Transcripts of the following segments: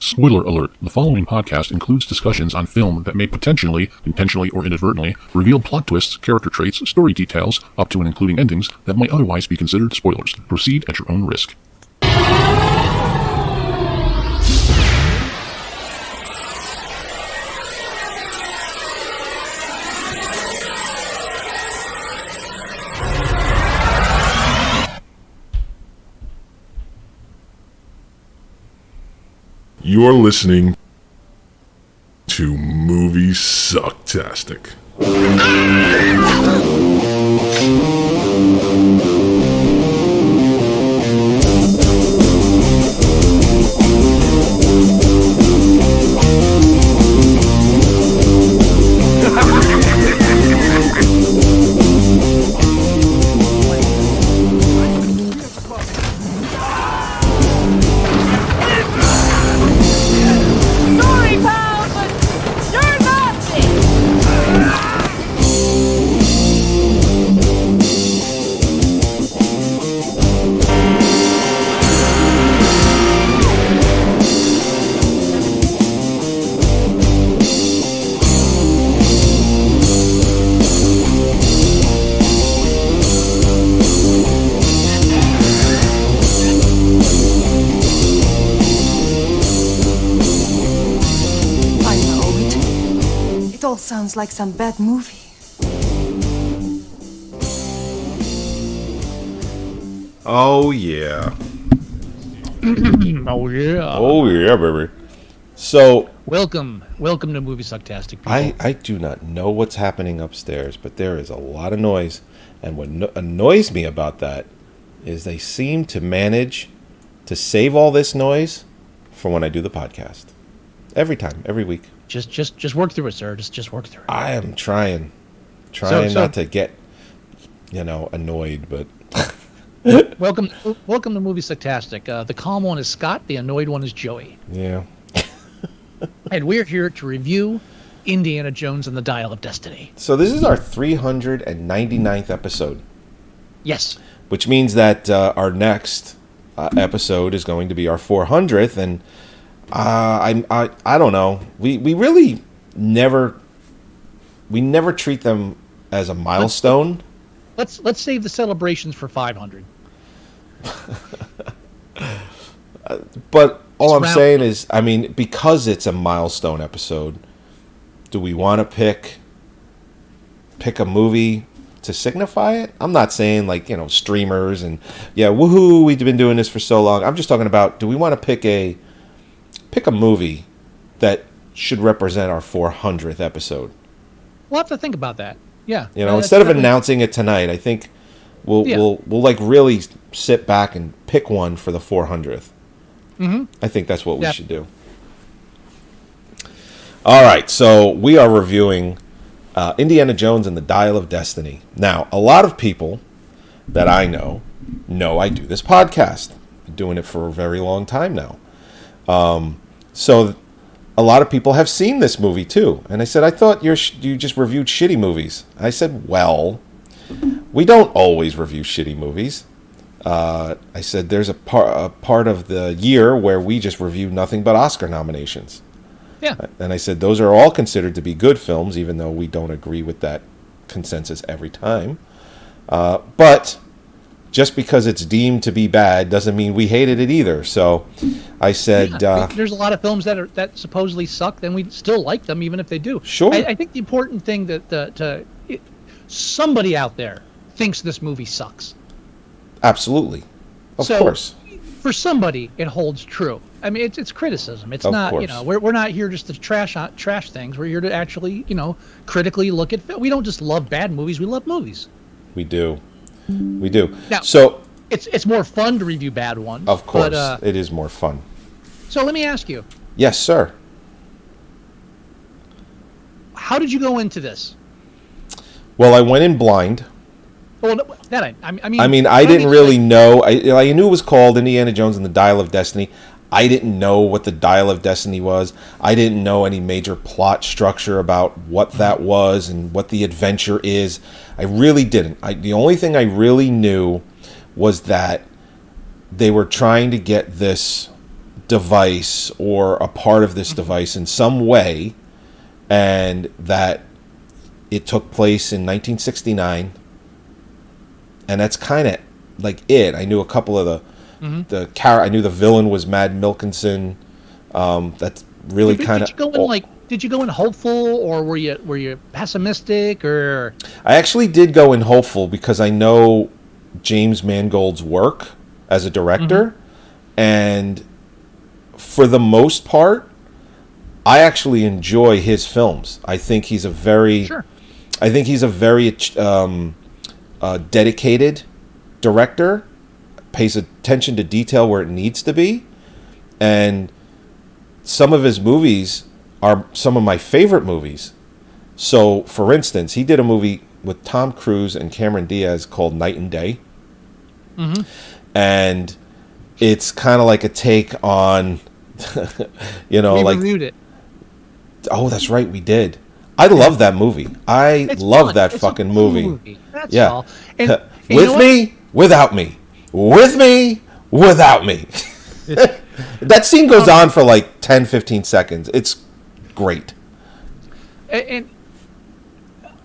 Spoiler alert, the following podcast includes discussions on film that may potentially, intentionally or inadvertently, reveal plot twists, character traits, story details, up to and including endings that might otherwise be considered spoilers. Proceed at your own risk. You're listening to Moviesucktastic. Sounds like some bad movie. Oh yeah. Oh yeah. Oh yeah, baby. So welcome to Moviesucktastic, people. I do not know what's happening upstairs, but there is a lot of noise, and what annoys me about that is they seem to manage to save all this noise for when I do the podcast. Every time, every week. Just work through it, sir. Just work through it. I am trying not to get, annoyed, but welcome to Moviesucktastic. The calm one is Scott. The annoyed one is Joey. Yeah. And we're here to review Indiana Jones and the Dial of Destiny. So this is our 399th episode. Yes. Which means that our next episode is going to be our 400th, and I don't know. We really never treat them as a milestone. Let's save the celebrations for 500. But all I'm saying is, because it's a milestone episode, do we want to pick a movie to signify it? I'm not saying streamers and woohoo, we've been doing this for so long. I'm just talking about, do we want to pick a movie that should represent our 400th episode? We'll have to think about that. Yeah. Instead of announcing it tonight, I think we'll really sit back and pick one for the 400th. Mm-hmm. I think that's what we should do. All right, so we are reviewing Indiana Jones and the Dial of Destiny. Now, a lot of people that I know I do this podcast. I've been doing it for a very long time now. So a lot of people have seen this movie too. And I said, I thought you just reviewed shitty movies. I said, well, we don't always review shitty movies. I said, there's a part of the year where we just review nothing but Oscar nominations. Yeah. And I said, those are all considered to be good films, even though we don't agree with that consensus every time. But just because it's deemed to be bad doesn't mean we hated it either. So I said... there's a lot of films that supposedly suck, then we still like them, even if they do. Sure. I think the important thing somebody out there thinks this movie sucks. Absolutely. Of course. For somebody, it holds true. I mean, it's criticism. It's not, course. We're not here just to trash things. We're here to actually, critically look at film. We don't just love bad movies. We love movies. We do. Now, so it's more fun to review bad ones. Of course, it is more fun. So let me ask you. Yes, sir. How did you go into this? Well, I went in blind. Well, I didn't really know. I knew it was called Indiana Jones and the Dial of Destiny. I didn't know what the Dial of Destiny was. I didn't know any major plot structure about what that was and what the adventure is. I really didn't. The only thing I really knew was that they were trying to get this device or a part of this device in some way, and that it took place in 1969, and that's kind of like it. I knew a couple of I knew the villain was Mad Milkinson. That's really kind of. Did you go in hopeful, or were you pessimistic, or? I actually did go in hopeful because I know James Mangold's work as a director, and for the most part, I actually enjoy his films. I think he's a very, dedicated director, pays attention to detail where it needs to be, and some of his movies are some of my favorite movies. So, for instance, he did a movie with Tom Cruise and Cameron Diaz called Night and Day. And it's kind of like a take on, we reviewed it. Oh, that's right, we did. I love that movie. It's love fun. That it's fucking movie. That's all. And with me, without me. With me, without me. That scene goes on for like 10, 15 seconds. It's great. And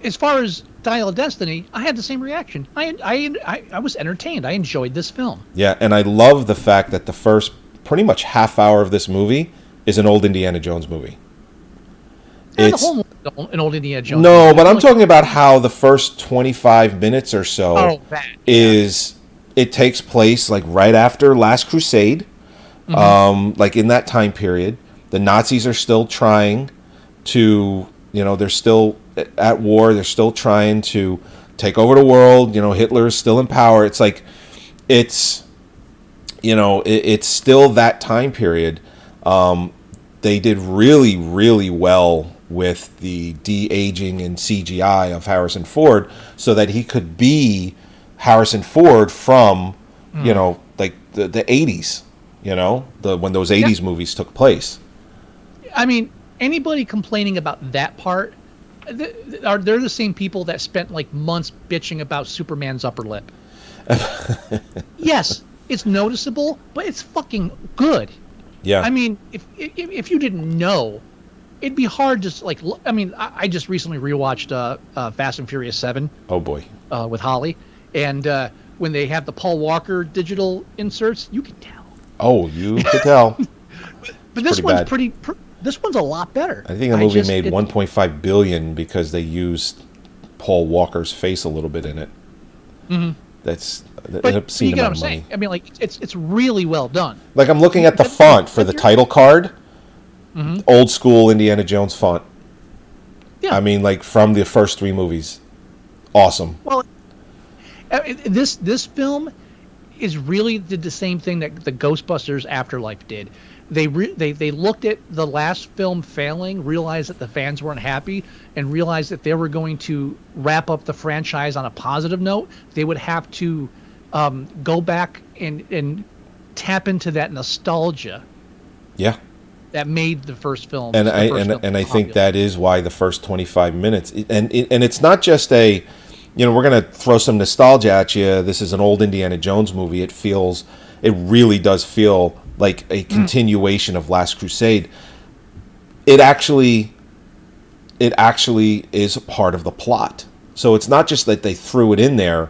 as far as Dial of Destiny, I had the same reaction. I was entertained. I enjoyed this film. Yeah, and I love the fact that the first pretty much half hour of this movie is an old Indiana Jones movie. It's the whole movie, an old Indiana Jones No, movie. but I'm talking about how the first 25 minutes or so it takes place like right after Last Crusade. Like in that time period, the Nazis are still trying to, they're still at war. They're still trying to take over the world. Hitler is still in power. It's like, it's still that time period. They did really, really well with the de-aging and CGI of Harrison Ford so that he could be Harrison Ford from, like the 80s. When those 80s movies took place. I mean, anybody complaining about that part, they're the same people that spent like months bitching about Superman's upper lip. Yes, it's noticeable, but it's fucking good. Yeah. I mean, if you didn't know, it'd be hard to like. I mean, I just recently rewatched Fast and Furious 7. Oh boy. With Holly, and when they have the Paul Walker digital inserts, you can tell. Oh, you could tell. But this one's this one's a lot better. I think the movie made $1.5 billion because they used Paul Walker's face a little bit in it. That's an obscene amount of money. I mean, like it's really well done. Like I'm looking at the font for the title card, old school Indiana Jones font. Yeah. I mean, like from the first 3 movies, awesome. Well, this film really did the same thing that the Ghostbusters Afterlife did. They looked at the last film failing, realized that the fans weren't happy, and realized that they were going to wrap up the franchise on a positive note. They would have to go back and tap into that nostalgia. Yeah. That made the first film. And I think that is why the first 25 minutes, and it's not just a. We're going to throw some nostalgia at you. This is an old Indiana Jones movie. It really does feel like a continuation of Last Crusade. It actually is a part of the plot. So it's not just that they threw it in there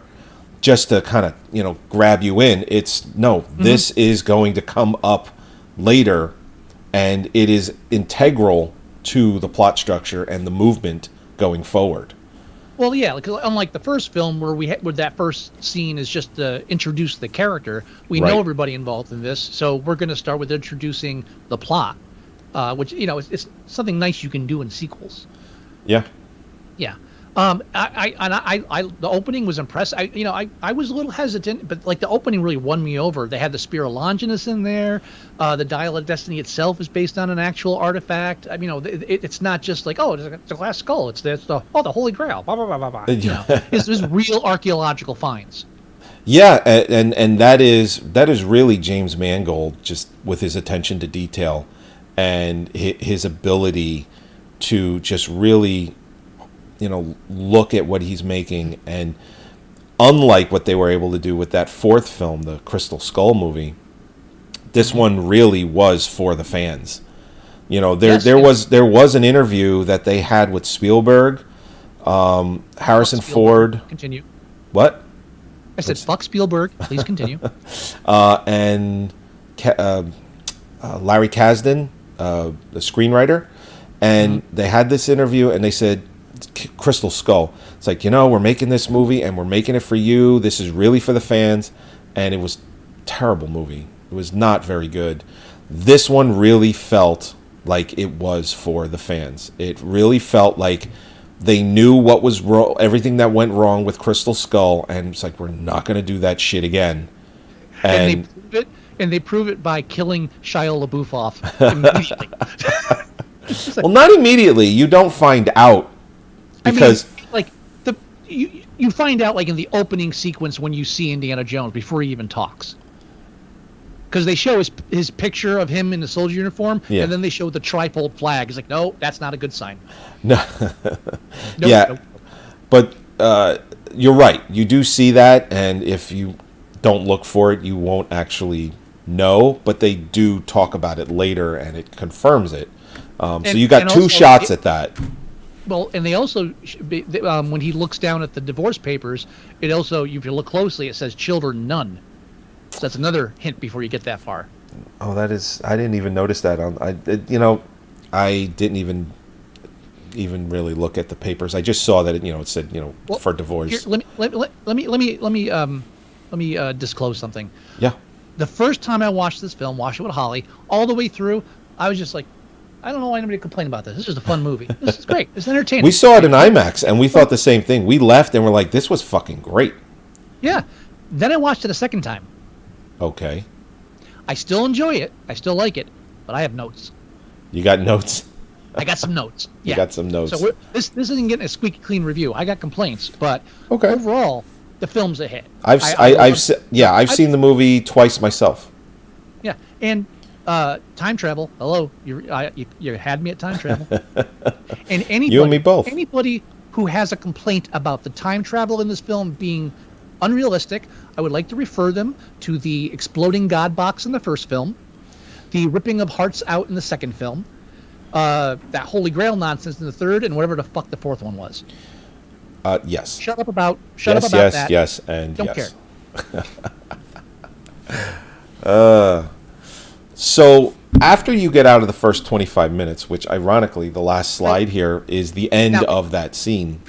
just to kind of, grab you in. This is going to come up later, and it is integral to the plot structure and the movement going forward. Well, yeah, because unlike the first film where that first scene is just to introduce the character, we know everybody involved in this, so we're going to start with introducing the plot, which it's something nice you can do in sequels. Yeah. Yeah. The opening was impressive. I was a little hesitant, but like the opening really won me over. They had the Spear of Longinus in there. The Dial of Destiny itself is based on an actual artifact. I mean, it's not just like, oh, it's a glass skull. It's the Holy Grail. Blah blah blah blah blah. It's real archaeological finds. Yeah, and that is really James Mangold, just with his attention to detail and his ability to just really look at what he's making. And unlike what they were able to do with that fourth film, the Crystal Skull movie, This one really was for the fans. You know, Yes, there was an interview that they had with Spielberg, Harrison Ford. Continue. What? I said, fuck Spielberg. Please continue. And Larry Kasdan, the screenwriter, and they had this interview, and they said, Crystal Skull. It's like, we're making this movie, and we're making it for you. This is really for the fans, and it was a terrible movie. It was not very good. This one really felt like it was for the fans. It really felt like they knew what was wrong, everything that went wrong with Crystal Skull, and it's like, we're not going to do that shit again. And they prove it by killing Shia LaBeouf off immediately. well, not immediately. You don't find out because, you find out like in the opening sequence when you see Indiana Jones before he even talks. Because they show his picture of him in the soldier uniform, and then they show the trifold flag. He's like, no, that's not a good sign. No. Nope. But you're right. You do see that, and if you don't look for it, you won't actually know. But they do talk about it later, and it confirms it. So you got two shots at that. Well, and they also, when he looks down at the divorce papers, it also, if you look closely, it says children none. So that's another hint before you get that far. Oh, I didn't even notice that. I didn't even really look at the papers. I just saw that it said for divorce. Here, let me disclose something. Yeah. The first time I watched this film, watched it with Holly, all the way through, I was just like, I don't know why anybody complain about this. This is a fun movie. This is great. It's entertaining. We saw it in IMAX, and we thought the same thing. We left, and we're like, this was fucking great. Yeah. Then I watched it a second time. Okay. I still enjoy it. I still like it, but I have notes. You got notes? I got some notes. Yeah. You got some notes. So this isn't getting a squeaky clean review. I got complaints, but okay. Overall, the film's a hit. I've seen the movie twice myself. Yeah, and time travel. Hello, you had me at time travel. And anybody, you and me both. Anybody who has a complaint about the time travel in this film being unrealistic, I would like to refer them to the exploding God box in the first film, the ripping of hearts out in the second film, that Holy Grail nonsense in the third, and whatever the fuck the fourth one was. Yes. Shut up about yes, that. Yes, and don't yes. care. So after you get out of the first 25 minutes, which ironically the last slide here is the end of that scene.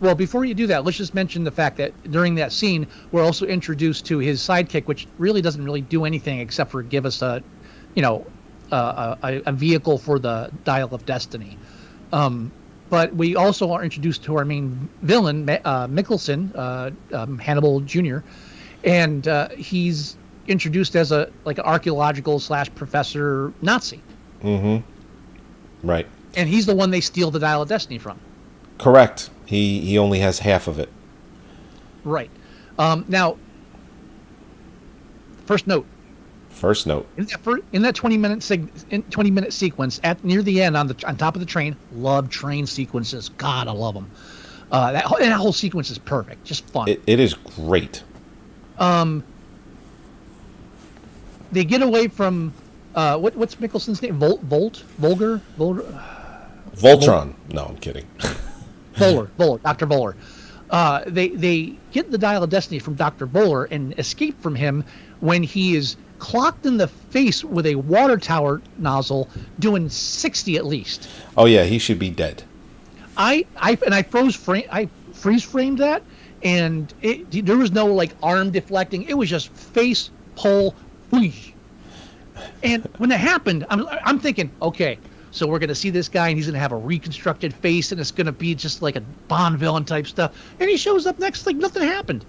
Well, before you do that, let's just mention the fact that during that scene, we're also introduced to his sidekick, which really doesn't really do anything except for give us a vehicle for the Dial of Destiny. But we also are introduced to our main villain, Mikkelsen, Hannibal Jr., and he's introduced as an archaeological / professor Nazi. Mm-hmm. Right. And he's the one they steal the Dial of Destiny from. Correct. He only has half of it. Right. Now, first note. In that 20-minute sequence near the end on top of the train, love train sequences. God, I love them. That whole sequence is perfect, just fun. It is great. They get away from what's Mikkelsen's name? Voltron? No, I'm kidding. Voller, Dr. Voller. They get the Dial of Destiny from Dr. Voller and escape from him when he is clocked in the face with a water tower nozzle doing 60 at least. Oh yeah, he should be dead. I freeze framed that, and there was no arm deflecting. It was just face pull, whoosh. And when it happened, I'm thinking, okay, so we're gonna see this guy, and he's gonna have a reconstructed face, and it's gonna be just like a Bond villain type stuff. And he shows up next like nothing happened.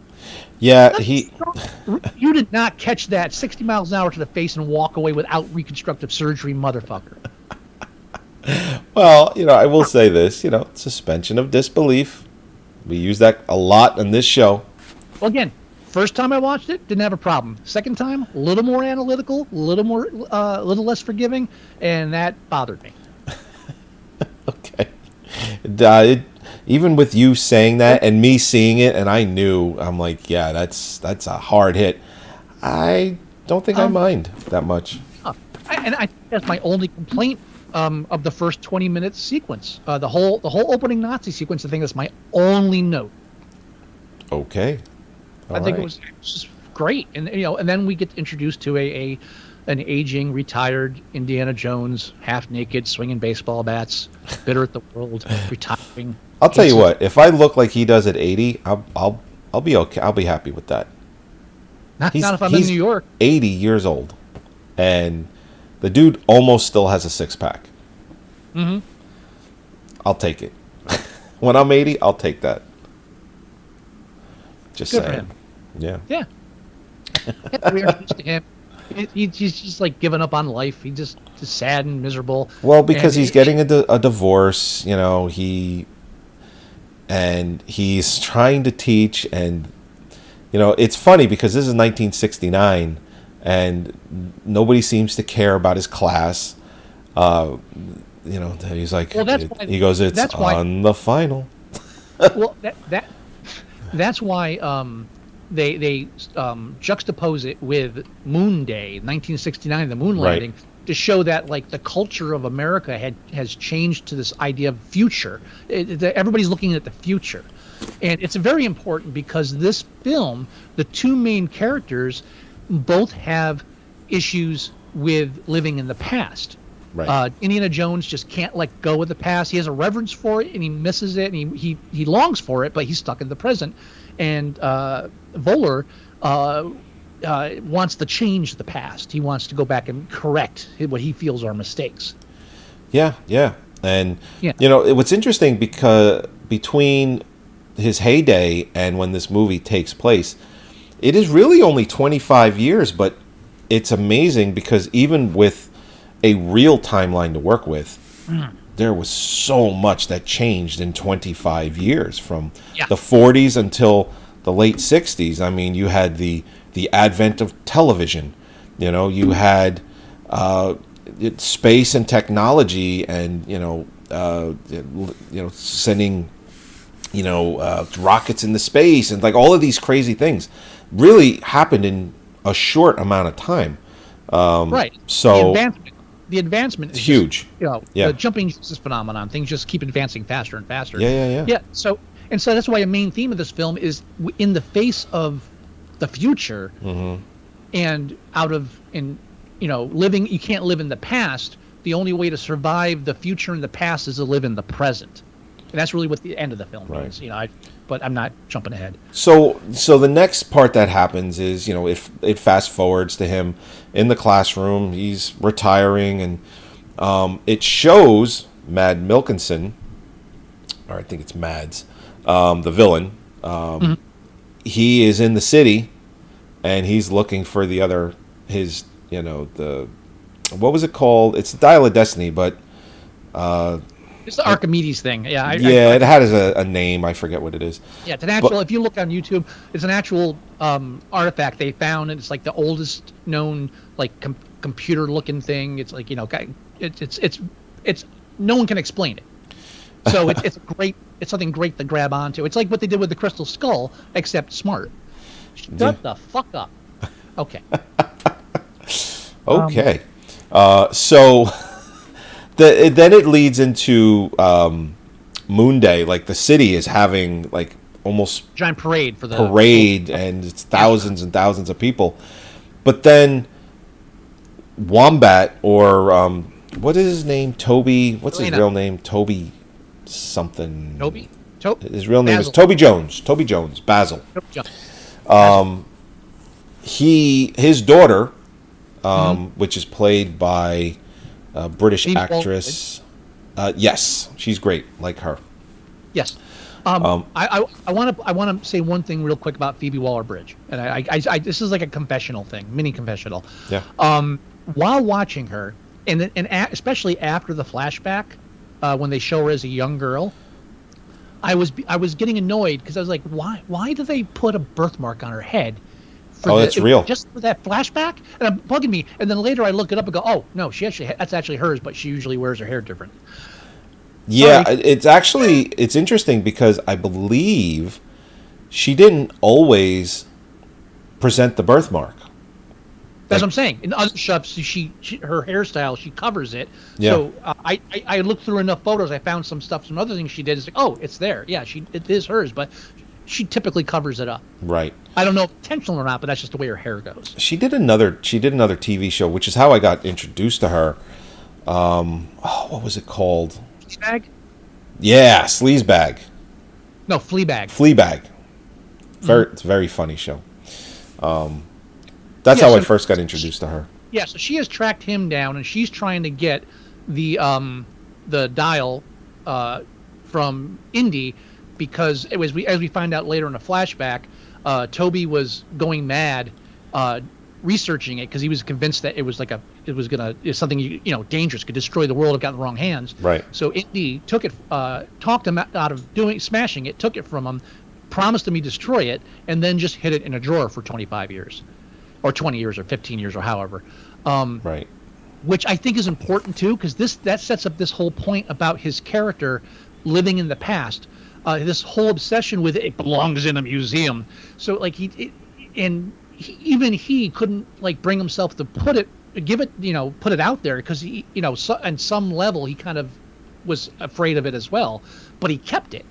Yeah, You did not catch that 60 miles an hour to the face and walk away without reconstructive surgery, motherfucker. Well, I will say this, suspension of disbelief. We use that a lot in this show. Well, again, first time I watched it, didn't have a problem. Second time, a little more analytical, a little less forgiving, and that bothered me. Okay. Even with you saying that and me seeing it, and I knew, I'm like, yeah, that's a hard hit. I don't think I mind that much. I think that's my only complaint of the first 20-minute sequence. The whole opening Nazi sequence. I think that's my only note. Okay. I think it was just great, and and then we get introduced to an aging, retired Indiana Jones, half naked, swinging baseball bats, bitter at the world, retiring. I'll tell you what. If I look like he does at 80, I'll be okay. I'll be happy with that. Not if I'm in New York. 80 years old, and the dude almost still has a six-pack. Mm-hmm. I'll take it. When I'm 80, I'll take that. Just Good saying. for him. Yeah. Yeah. We're introduced to him. He's just like giving up on life. He's just sad and miserable. Well, because he's getting a divorce, he's trying to teach, and it's funny because this is 1969, and nobody seems to care about his class. He's like, well, that's why, he goes, it's on the final. Well, that's why they juxtapose it with Moon Day, 1969, the moon landing, to show that like the culture of America has changed to this idea of future. Everybody's looking at the future, and it's very important because this film, the two main characters, both have issues with living in the past. Right. Indiana Jones just can't let go of the past. He has a reverence for it, and he misses it, and he longs for it, but he's stuck in the present. And Voller wants to change the past. He wants to go back and correct what he feels are mistakes. Yeah. And, what's interesting, because between his heyday and when this movie takes place, it is really only 25 years, but it's amazing because even with a real timeline to work with, there was so much that changed in 25 years from the 40s until the late 60s. I mean, you had the advent of television. You had space and technology, and sending rockets into space, and like all of these crazy things really happened in a short amount of time. Right. So the advancement is huge. The jumping Jesus phenomenon. Things just keep advancing faster and faster. Yeah. So that's why a main theme of this film is in the face of the future, and living. You can't live in the past. The only way to survive the future and the past is to live in the present. And that's really what the end of the film means. But I'm not jumping ahead. So the next part that happens is, if it fast forwards to him in the classroom, he's retiring, and it shows Mad Milkinson, or I think it's Mads, the villain. He is in the city, and he's looking for what was it called? It's the Dial of Destiny, but it's the Archimedes thing. Yeah. It had a name. I forget what it is. Yeah, it's an actual. If you look on YouTube, it's an actual artifact they found, and it's like the oldest known like computer-looking thing. It's like it's no one can explain it. So it's great. It's something great to grab onto. It's like what they did with the Crystal Skull, except smart. Shut the fuck up. Okay. Okay. So. Then it leads into Moon Day. Like the city is having like almost giant parade and it's thousands and thousands of people. But then Wombat, or what is his name? Toby. What's his real name? Toby something. Toby. His real name Basil. is Toby Jones. Toby Jones. Basil. His daughter, which is played by British actress. Yes, she's great, like her. Yes. I want to say one thing real quick about Phoebe Waller-Bridge, and I this is like a confessional thing, mini confessional. Yeah. While watching her, and especially after the flashback, when they show her as a young girl, I was getting annoyed because I was like, why do they put a birthmark on her head? That's real. Just for that flashback, and it bugging me. And then later I look it up and go, oh no, that's actually hers, but she usually wears her hair different. Yeah, it's interesting because I believe she didn't always present the birthmark. That's what I'm saying. In other shots, her hairstyle, she covers it. Yeah. So I looked through enough photos. I found some stuff, some other things she did. It's like, oh, it's there. Yeah, it is hers, but she typically covers it up. Right. I don't know if intentional or not, but that's just the way her hair goes. She did another TV show, which is how I got introduced to her. What was it called? Fleabag? Yeah, Sleazebag. No, Fleabag. Fleabag. It's a very funny show. That's how I first got introduced to her. Yeah, so she has tracked him down, and she's trying to get the dial from Indy, because as we find out later in a flashback, Toby was going mad researching it because he was convinced that it was something dangerous, could destroy the world if it got in the wrong hands. Right. So Indy took it, talked him out of smashing it, took it from him, promised him he'd destroy it, and then just hid it in a drawer for 25 years. Or 20 years or 15 years or however. Right. Which I think is important too, because that sets up this whole point about his character living in the past. This whole obsession with it belongs in a museum. So like even he couldn't like bring himself to put it out there, because he on some level he kind of was afraid of it as well, but he kept it.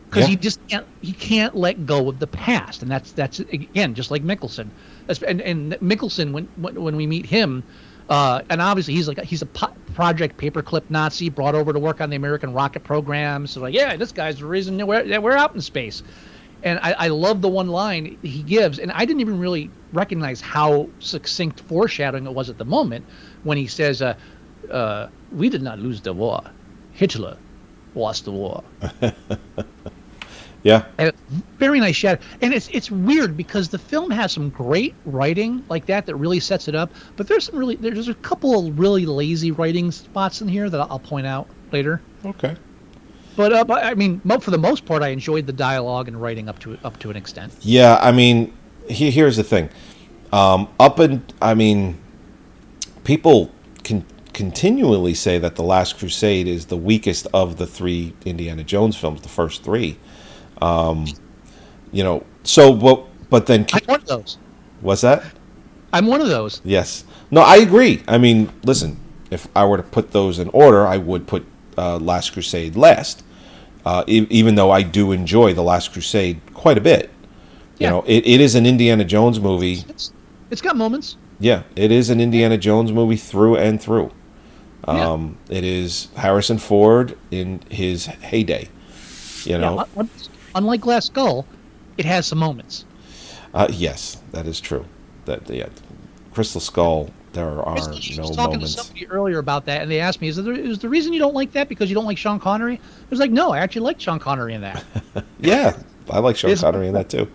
Because he can't let go of the past, and that's again just like Mickelson, and Mickelson when we meet him, and obviously he's a Project Paperclip Nazi brought over to work on the American rocket program. So like, yeah, this guy's the reason that we're out in space, and I love the one line he gives, and I didn't even really recognize how succinct foreshadowing it was at the moment when he says, "We did not lose the war, Hitler lost the war." Yeah. And very nice shadow. And it's weird because the film has some great writing like that really sets it up, but there's a couple of really lazy writing spots in here that I'll point out later. Okay. But I mean, for the most part, I enjoyed the dialogue and writing up to an extent. Yeah, I mean, here's the thing. People can continually say that The Last Crusade is the weakest of the three Indiana Jones films, the first three. But then I'm one of those. What's that? I'm one of those. Yes. No, I agree. I mean, listen, if I were to put those in order, I would put Last Crusade last. Even though I do enjoy The Last Crusade quite a bit. Yeah. You know, it is an Indiana Jones movie. It's got moments. Yeah, it is an Indiana Jones movie through and through. Yeah. It is Harrison Ford in his heyday. You know. Yeah, unlike Glass Skull, it has some moments. Yes, that is true. Crystal Skull, there are I was no talking moments. to somebody earlier about that, and they asked me, is the reason you don't like that because you don't like Sean Connery? I was like, no, I actually like Sean Connery in that. Yeah, I like Sean Connery in that too.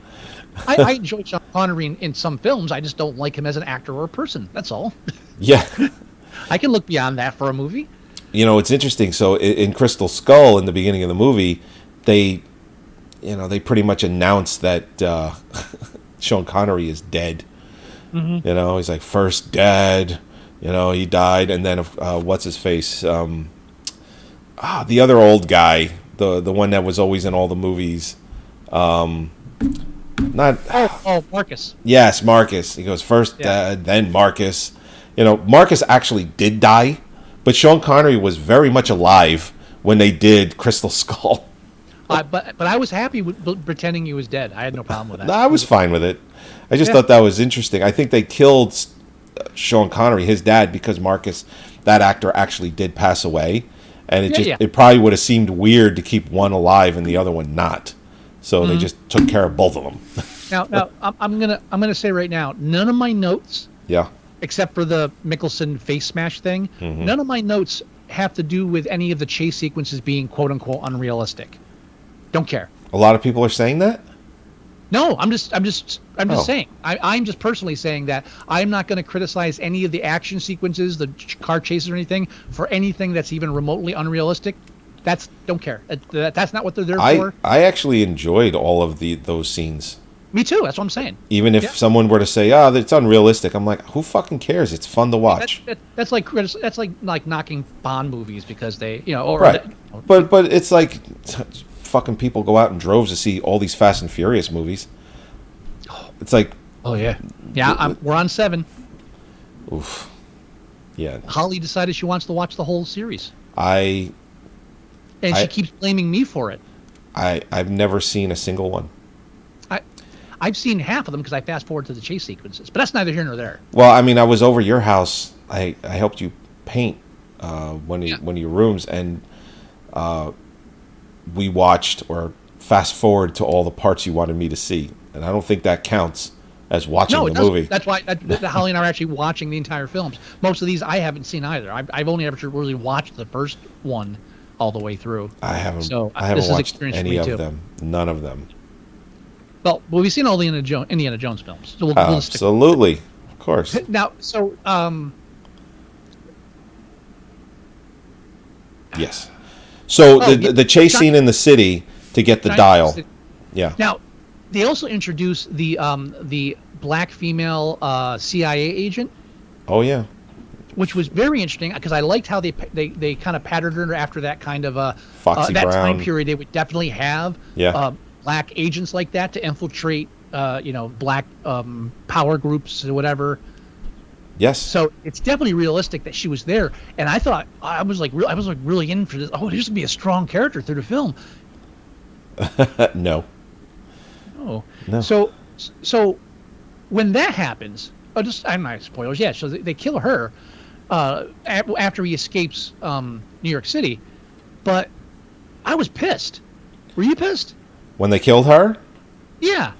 I enjoy Sean Connery in some films. I just don't like him as an actor or a person. That's all. Yeah. I can look beyond that for a movie. You know, it's interesting. So in Crystal Skull, in the beginning of the movie, they pretty much announced that Sean Connery is dead. Mm-hmm. You know, he's like first dead. You know, he died, and then what's his face? The other old guy, the one that was always in all the movies. Marcus. Yes, Marcus. He goes first dead, then Marcus. You know, Marcus actually did die, but Sean Connery was very much alive when they did Crystal Skull. But I was happy with pretending he was dead. I had no problem with that. No, I was fine with it. I just thought that was interesting. I think they killed Sean Connery, his dad, because Marcus, that actor, actually did pass away, and it probably would have seemed weird to keep one alive and the other one not. So they just took care of both of them. Now I'm gonna say right now, none of my notes, except for the Mickelson face smash thing, none of my notes have to do with any of the chase sequences being quote unquote unrealistic. Don't care. A lot of people are saying that? No, I'm just saying. I'm just personally saying that I'm not going to criticize any of the action sequences, the car chases or anything, for anything that's even remotely unrealistic. Don't care. That's not what they're there for. I actually enjoyed all of those scenes. Me too. That's what I'm saying. Even if someone were to say, "Oh, it's unrealistic," I'm like, "Who fucking cares? It's fun to watch." That's like knocking Bond movies because they, right. But it's like fucking people go out in droves to see all these Fast and Furious movies. It's like, oh yeah, we're on 7. Oof. Yeah. Holly decided she wants to watch the whole series, I and she keeps blaming me for it. I've never seen a single one. I've seen half of them because I fast forward to the chase sequences, but that's neither here nor there. Well, I mean, I was over your house. I helped you paint one of your rooms, and we watched or fast forward to all the parts you wanted me to see, and I don't think that counts as watching No, the it doesn't. movie. That's why Holly and I are actually watching the entire films. Most of these I haven't seen either. I've only ever really watched the first one all the way through. I haven't. So I haven't this is watched experience for any me of too. them. None of them. Well, we've seen all the Indiana Jones films. So we'll stick. Absolutely, of course. Now, so Yes. So Oh, the chase scene in the city to get the dial. Yeah. Now, they also introduced the black female CIA agent, Oh yeah. which was very interesting because I liked how they kind of patterned her after that kind of Foxy that Brown. time period. They would definitely have black agents like that to infiltrate black power groups or whatever. Yes. So it's definitely realistic that she was there, and I thought I was really in for this. Oh, there's gonna be a strong character through the film. No. Oh, No. So when that happens, I'm not spoilers. Yeah, so they kill her after he escapes New York City, but I was pissed. Were you pissed? When they killed her? Yeah.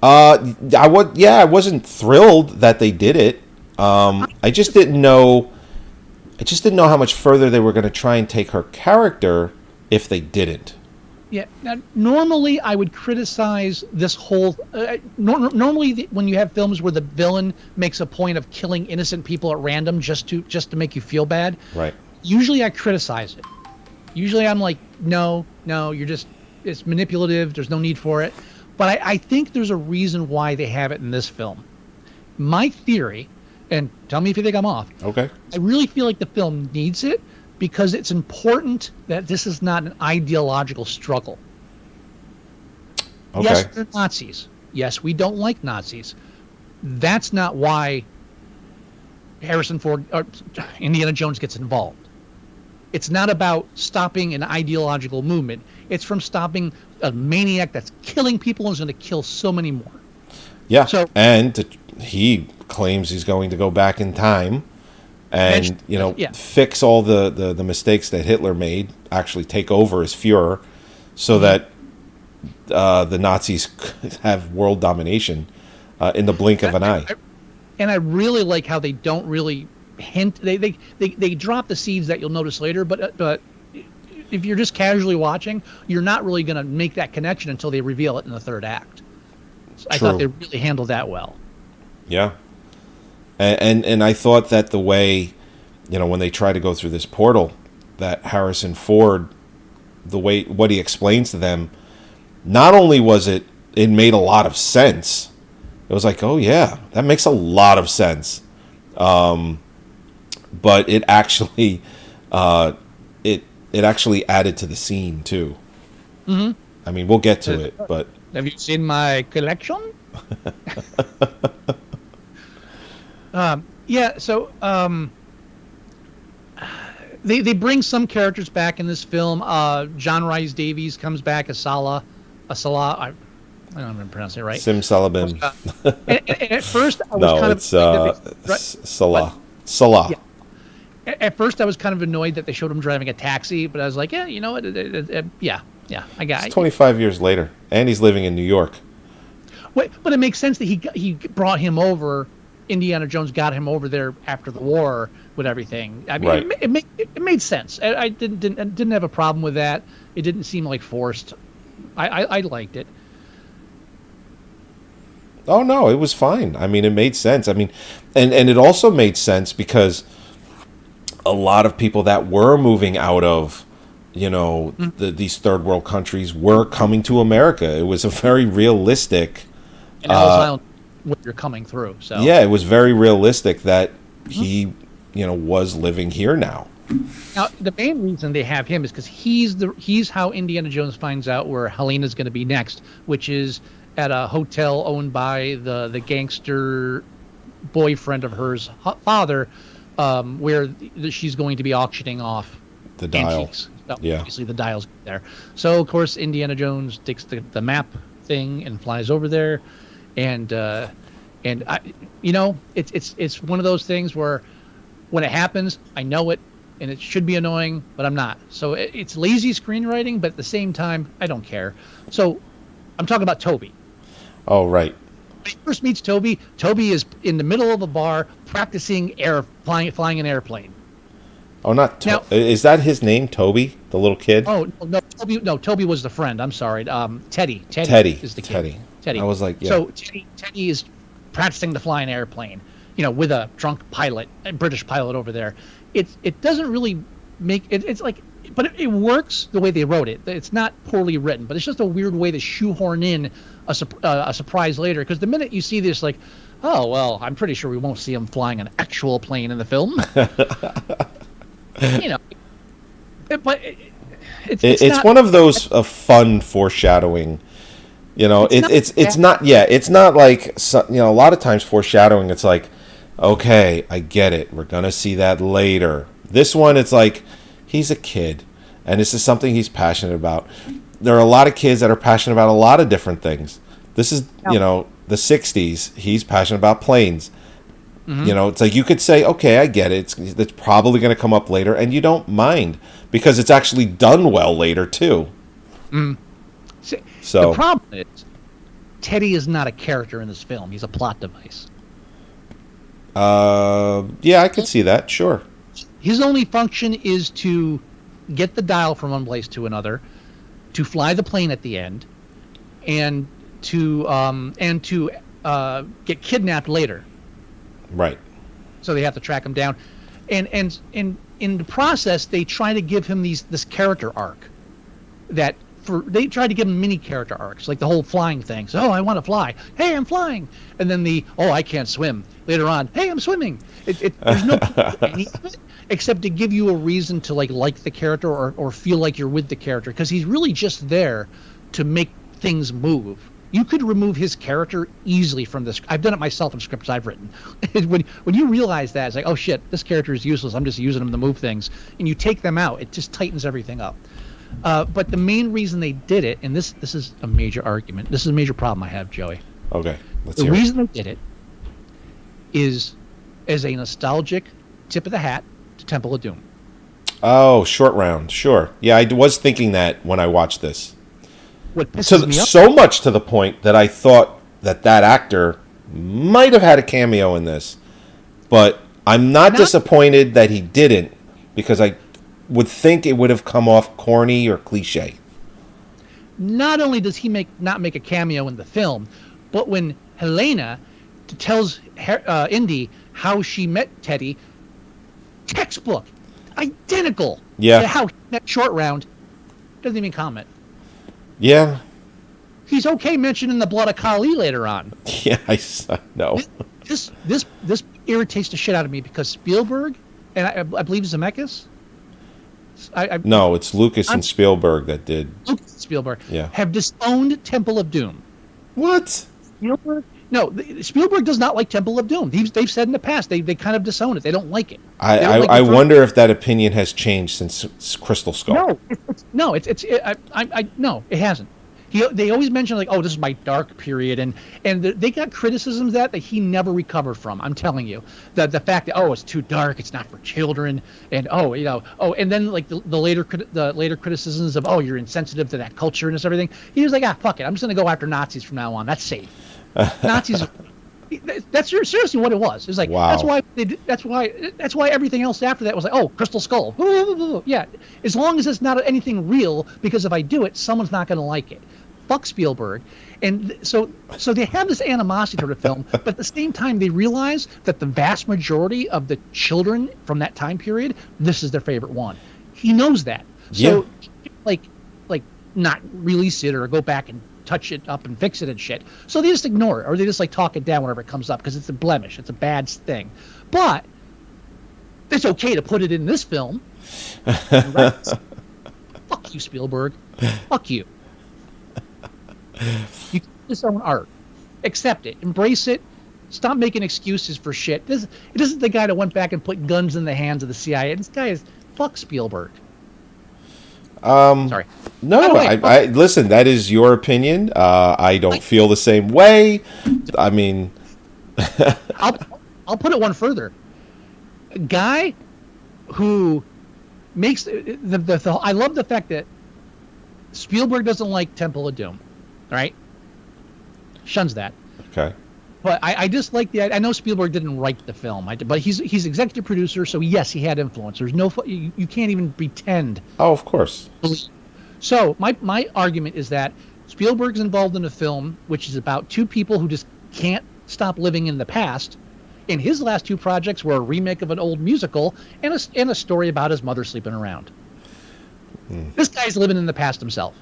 I wasn't thrilled that they did it. I just didn't know how much further they were going to try and take her character if they didn't. Yeah. Now, normally, I would criticize this whole. Normally, when you have films where the villain makes a point of killing innocent people at random just to make you feel bad, Right. usually I criticize it. Usually, I'm like, no, it's manipulative. There's no need for it. But I think there's a reason why they have it in this film. My theory, and tell me if you think I'm off. Okay. I really feel like the film needs it because it's important that this is not an ideological struggle. Okay. Yes, they're Nazis. Yes, we don't like Nazis. That's not why Harrison Ford or Indiana Jones gets involved. It's not about stopping an ideological movement. It's from stopping a maniac that's killing people and is going to kill so many more. Yeah. So- He claims he's going to go back in time and Yeah. fix all the mistakes that Hitler made, actually take over as Fuhrer, so that the Nazis could have world domination in the blink of an eye. And I really like how they don't really hint. They drop the seeds that you'll notice later, but if you're just casually watching, you're not really going to make that connection until they reveal it in the third act. So I thought they really handled that well. Yeah. And I thought that the way, when they try to go through this portal, that Harrison Ford, what he explains to them, not only was it made a lot of sense. It was like, oh yeah, that makes a lot of sense. But it actually, it actually added to the scene too. Mm-hmm. I mean, we'll get to it, but Have you seen my collection? Yeah, so they bring some characters back in this film. John Rhys Davies comes back as Salah. I don't even pronounce it right. Simsalabim. And at first, I was No, kind it's of Salah. Salah. Yeah. At first, I was kind of annoyed that they showed him driving a taxi, but I was like, yeah, you know what? Yeah, I got it. It's 25 years later, and he's living in New York. But it makes sense that he brought him over. Indiana Jones got him over there after the war with everything. I mean, Right. it made sense. I didn't have a problem with that. It didn't seem like forced. I liked it. Oh no, it was fine. I mean, it made sense. I mean, and it also made sense because a lot of people that were moving out of, these third world countries were coming to America. It was a very realistic. And Ellis Island, where you're coming through. So Yeah, it was very realistic that he, was living here now. now the main reason they have him is because he's how Indiana Jones finds out where Helena's going to be next, which is at a hotel owned by the gangster boyfriend of hers father, where she's going to be auctioning off The dial. antiques. So Yeah. obviously the dial's there. So of course Indiana Jones takes the map thing and flies over there, and I, it's one of those things where when it happens, I know it, and it should be annoying, but I'm not. So it's lazy screenwriting, but at the same time, I don't care. So I'm talking about Toby. Oh, right. When he first meets Toby, Toby is in the middle of a bar practicing flying an airplane. Oh, not Now- is that his name, Toby, the little kid? Oh no, Toby was the friend. I'm sorry, Teddy. Teddy is the kid. Teddy. Teddy. I was like, yeah. So Teddy is practicing to fly an airplane, with a drunk pilot, a British pilot over there. It doesn't really make it. It's like, but it works the way they wrote it. It's not poorly written, but it's just a weird way to shoehorn in a surprise later. Because the minute you see this, like, oh well, I'm pretty sure we won't see him flying an actual plane in the film. But It's not, one of those fun foreshadowing. It's not like a lot of times foreshadowing. It's like, okay, I get it. We're gonna see that later. This one, it's like he's a kid, and this is something he's passionate about. There are a lot of kids that are passionate about a lot of different things. This is the '60s. He's passionate about planes. Mm-hmm. It's like you could say, okay, I get it. It's probably going to come up later, and you don't mind because it's actually done well later too. Mm. So the problem is, Teddy is not a character in this film. He's a plot device. Yeah, I could see that. Sure. His only function is to get the dial from one place to another, to fly the plane at the end, and to get kidnapped later. Right. So they have to track him down, and in the process they try to give him this character arc. They try to give him mini character arcs, like the whole flying thing. So, I want to fly. Hey, I'm flying. And then I can't swim. Later on, hey, I'm swimming. There's no any of it except to give you a reason to like the character or feel like you're with the character, because he's really just there to make things move. You could remove his character easily from this. I've done it myself in scripts I've written. when you realize that, it's like, oh shit, this character is useless. I'm just using him to move things. And you take them out, it just tightens everything up. But the main reason they did it, and this is a major argument. This is a major problem I have, Joey. Okay, let's The hear reason they did it is as a nostalgic tip of the hat to Temple of Doom. Oh, short round. Sure. Yeah, I was thinking that when I watched this. What pisses me off? So much to the point that I thought that actor might have had a cameo in this. But I'm not disappointed that he didn't, because I would think it would have come off corny or cliche. Not only does he not make a cameo in the film, but when Helena tells Indy how she met Teddy, textbook, identical to how he met Short Round, doesn't even comment. Yeah. He's okay mentioning the blood of Kali later on. Yeah, I know. This irritates the shit out of me, because Spielberg and I believe Zemeckis. No, it's Lucas and Spielberg that did. Lucas and Spielberg Yeah. have disowned Temple of Doom. What? Spielberg does not like Temple of Doom. They've said in the past they kind of disown it. They don't like it. I wonder if that opinion has changed since Crystal Skull. No, it hasn't. They always mention like, oh, this is my dark period, and they got criticisms that he never recovered from. I'm telling you, the fact that it's too dark, it's not for children, and and then like the later criticisms of you're insensitive to that culture and everything. He was like, fuck it, I'm just gonna go after Nazis from now on. That's safe. Nazis. That's seriously what it was. It's like, wow. That's why everything else after that was like, Crystal Skull. Yeah, as long as it's not anything real, because if I do it, someone's not going to like it. Fuck Spielberg. And so they have this animosity toward the film, but at the same time they realize that the vast majority of the children from that time period, this is their favorite one. He knows that. So like not release it or go back and touch it up and fix it and shit. So they just ignore it, or they just like talk it down whenever it comes up, because it's a blemish, it's a bad thing. But it's okay to put it in this film. Right? Fuck you, Spielberg. Fuck you. You disown art. Accept it. Embrace it. Stop making excuses for shit. This isn't the guy that went back and put guns in the hands of the CIA. This guy is fuck Spielberg. Sorry. No, I listen. That is your opinion. I don't feel the same way. I mean, I'll put it one further. A guy who makes I love the fact that Spielberg doesn't like Temple of Doom, right? Shuns that. okay. But I just like I know Spielberg didn't write the film, but he's executive producer, so yes, he had influence. There's no you can't even pretend. Oh, of course. So my argument is that Spielberg's involved in a film which is about two people who just can't stop living in the past. And his last two projects were a remake of an old musical and a story about his mother sleeping around. This guy's living in the past himself.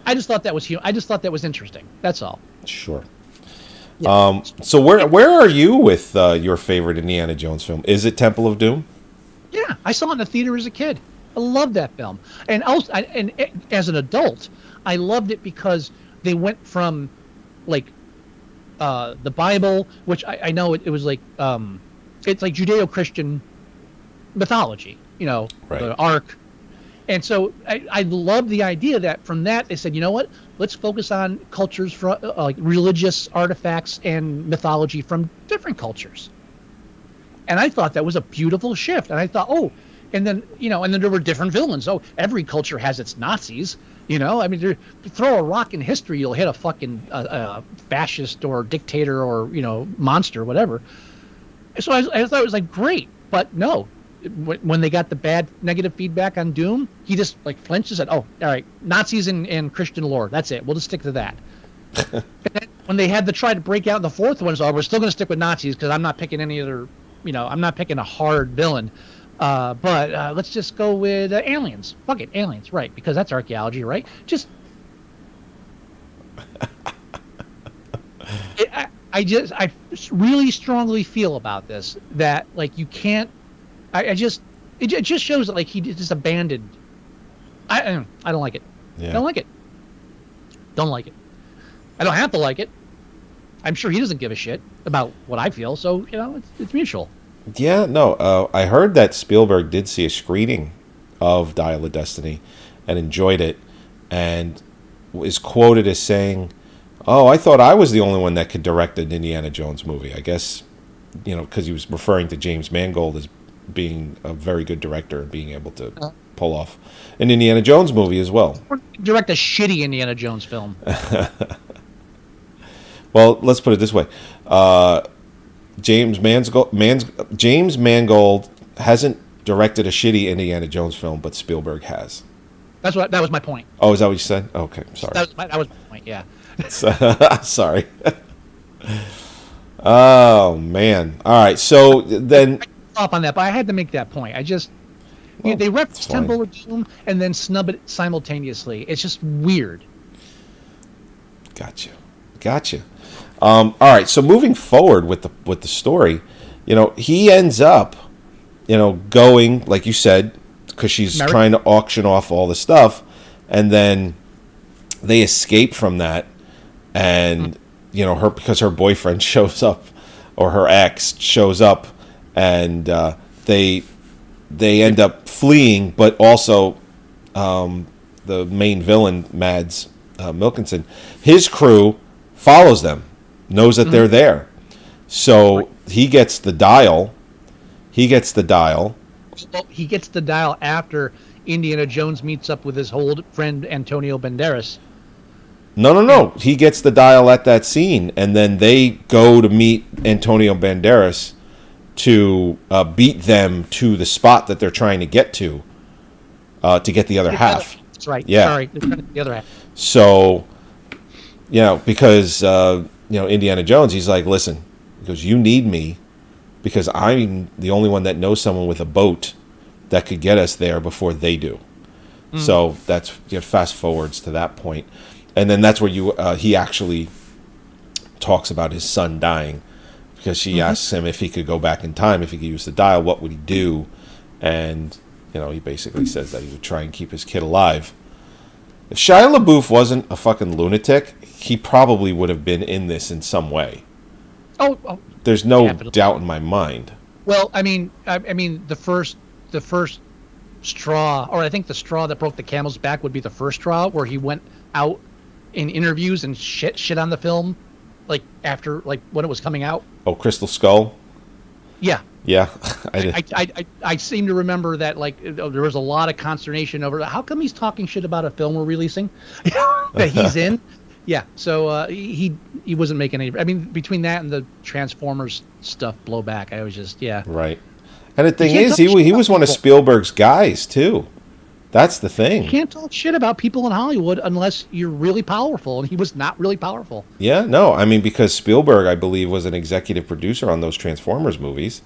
I just thought that was interesting. That's all. Sure. Yeah. So where are you with your favorite Indiana Jones film? Is it Temple of Doom? Yeah, I saw it in the theater as a kid. I loved that film, and also, and as an adult, I loved it because they went from like the Bible, which I know it was like it's like Judeo-Christian mythology, Right. the Ark. And so I love the idea that from that they said, you know what, let's focus on cultures from like religious artifacts and mythology from different cultures. And I thought that was a beautiful shift. And I thought, and then there were different villains. Oh, every culture has its Nazis. I mean, throw a rock in history, you'll hit a fucking fascist or dictator or monster, whatever. So I thought it was like great, but no. When they got the bad negative feedback on Doom, he just like flinched and said, "Oh, all right, Nazis and Christian lore. That's it. We'll just stick to that." And then when they had to try to break out the fourth one, so we're still going to stick with Nazis because I'm not picking any other, I'm not picking a hard villain. But let's just go with aliens. Fuck it, aliens, right? Because that's archaeology, right? Just. I really strongly feel about this that like you can't. It just shows that like he just abandoned. I don't like it. Yeah. I don't like it. Don't like it. I don't have to like it. I'm sure he doesn't give a shit about what I feel, so it's mutual. Yeah, no. I heard that Spielberg did see a screening of Dial of Destiny and enjoyed it, and is quoted as saying, "Oh, I thought I was the only one that could direct an Indiana Jones movie." I guess because he was referring to James Mangold as being a very good director and being able to pull off an Indiana Jones movie as well. Or direct a shitty Indiana Jones film. Well, let's put it this way. James Mangold hasn't directed a shitty Indiana Jones film, but Spielberg has. That was my point. Oh, is that what you said? Okay, sorry. That was my point, yeah. Sorry. Oh, man. All right, so then... Up on that, but I had to make that point. They reference Temple of Doom and then snub it simultaneously. It's just weird. Gotcha. All right, so moving forward with the story, he ends up, going like you said, because she's trying to auction off all the stuff, and then they escape from that, and because her boyfriend shows up, or her ex shows up. And they end up fleeing, but also the main villain, Mads Mikkelsen, his crew follows them, knows that they're there. So he gets the dial. Well, he gets the dial after Indiana Jones meets up with his old friend Antonio Banderas. No. He gets the dial at that scene, and then they go to meet Antonio Banderas to beat them to the spot that they're trying to get to get the other half. That's right. Yeah. Sorry, they're trying to get the other half. So, because Indiana Jones, he's like, listen, he goes, you need me because I'm the only one that knows someone with a boat that could get us there before they do. So that's fast forwards to that point, and then that's where he actually talks about his son dying. Because she asks him if he could go back in time, if he could use the dial, what would he do? And, he basically says that he would try and keep his kid alive. If Shia LaBeouf wasn't a fucking lunatic, he probably would have been in this in some way. Oh, There's no definitely. doubt in my mind. Well, I mean, the first straw, or I think the straw that broke the camel's back would be the first straw, where he went out in interviews and shit on the film, like after, like when it was coming out. Oh, Crystal Skull? Yeah. Yeah. I did. I seem to remember that, like, there was a lot of consternation over how come he's talking shit about a film we're releasing that he's in. Yeah, so he wasn't making any. I mean, between that and the Transformers stuff blowback, I was just Right. And the thing can't is, talk he shit was about one of people. Spielberg's guys too. That's the thing. You can't talk shit about people in Hollywood unless you're really powerful, and he was not really powerful. Yeah, no, I mean, because Spielberg, I believe, was an executive producer on those Transformers movies.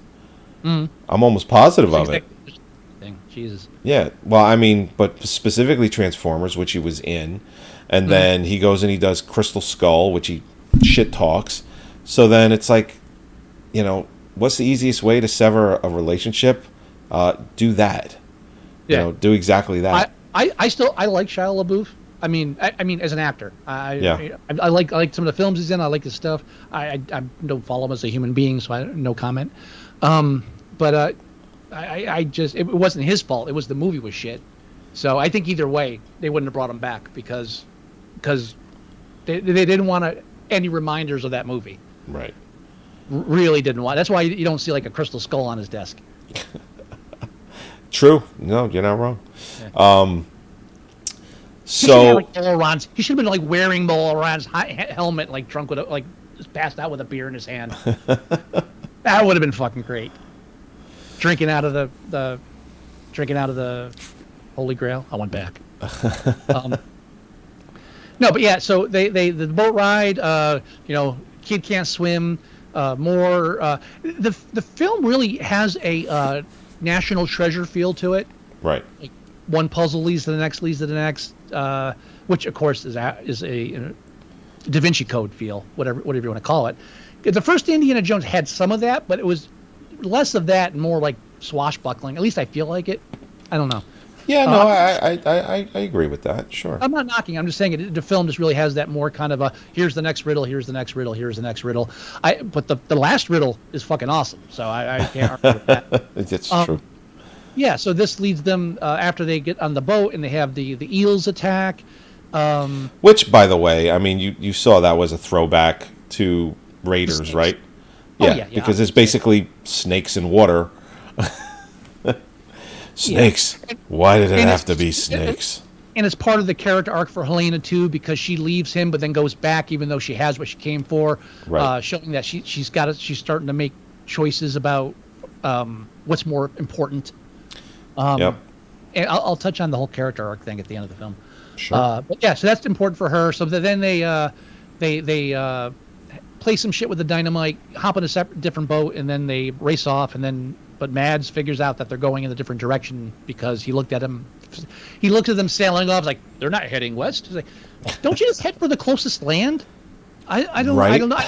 I'm almost positive of it. Jesus. Yeah, well, I mean, but specifically Transformers, which he was in, and then he goes and he does Crystal Skull, which he shit talks. So then it's like, you know, what's the easiest way to sever a relationship? Do that. Yeah. You know, do exactly that. I like Shia LaBeouf. I mean, as an actor, I like some of the films he's in. I like his stuff. I don't follow him as a human being, so no comment. But I just, it wasn't his fault. It was the movie was shit. So I think either way they wouldn't have brought him back because they didn't want any reminders of that movie. Right. Really didn't want. That's why you don't see like a Crystal Skull on his desk. True. No, you're not wrong. Yeah. So He should have been like wearing Mola Ron's helmet, like drunk with like just passed out with a beer in his hand. That would have been fucking great. Drinking out of the Holy Grail. I went back. No, but yeah. So the boat ride. Kid can't swim. The film really has a National Treasure feel to it. right. Like one puzzle leads to the next, which of course is a Da Vinci Code feel, whatever you want to call it. The first Indiana Jones had some of that, but it was less of that and more like swashbuckling. At least I feel like it. I don't know. Yeah, no, I agree with that. Sure. I'm not knocking. I'm just saying the film just really has that more kind of a here's the next riddle, here's the next riddle, here's the next riddle. But the last riddle is fucking awesome. So I can't argue with that. It's true. Yeah. So this leads them after they get on the boat and they have the eels attack. Which, by the way, I mean, you saw that was a throwback to Raiders, right? Oh, Yeah, yeah, because it's basically snakes in water. Snakes. Yeah. Why did it and have to it's- be snakes? And it's part of the character arc for Helena too, because she leaves him but then goes back, even though she has what she came for. Right. Showing that she's starting to make choices about what's more important. Yep. And I'll touch on the whole character arc thing at the end of the film. Sure. But yeah, so that's important for her. So then they play some shit with the dynamite, hop on a different boat, and then they race off. But Mads figures out that they're going in a different direction because he looked at them sailing off. Like, they're not heading west. He's like, don't you just head for the closest land? I don't Right. I don't know.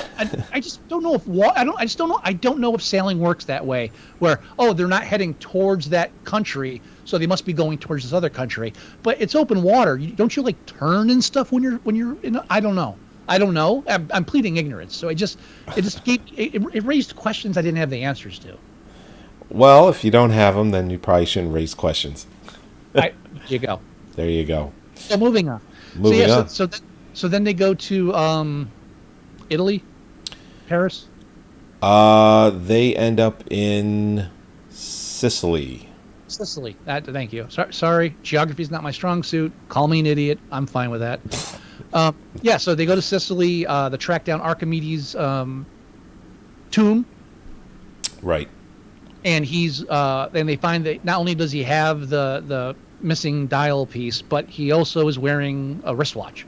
I just don't know I don't know if sailing works that way. Where they're not heading towards that country, so they must be going towards this other country. But it's open water. Don't you like turn and stuff when you're in? I don't know. I'm pleading ignorance. So it raised questions I didn't have the answers to. Well, if you don't have them, then you probably shouldn't raise questions. There you go. There you go. So moving on. Moving on. So then they go to Italy, Paris. They end up in Sicily. Sicily. Thank you. Sorry, geography's not my strong suit. Call me an idiot. I'm fine with that. Yeah. So they go to Sicily. They track down Archimedes' tomb, Right. and they find that not only does he have the missing dial piece, but he also is wearing a wristwatch.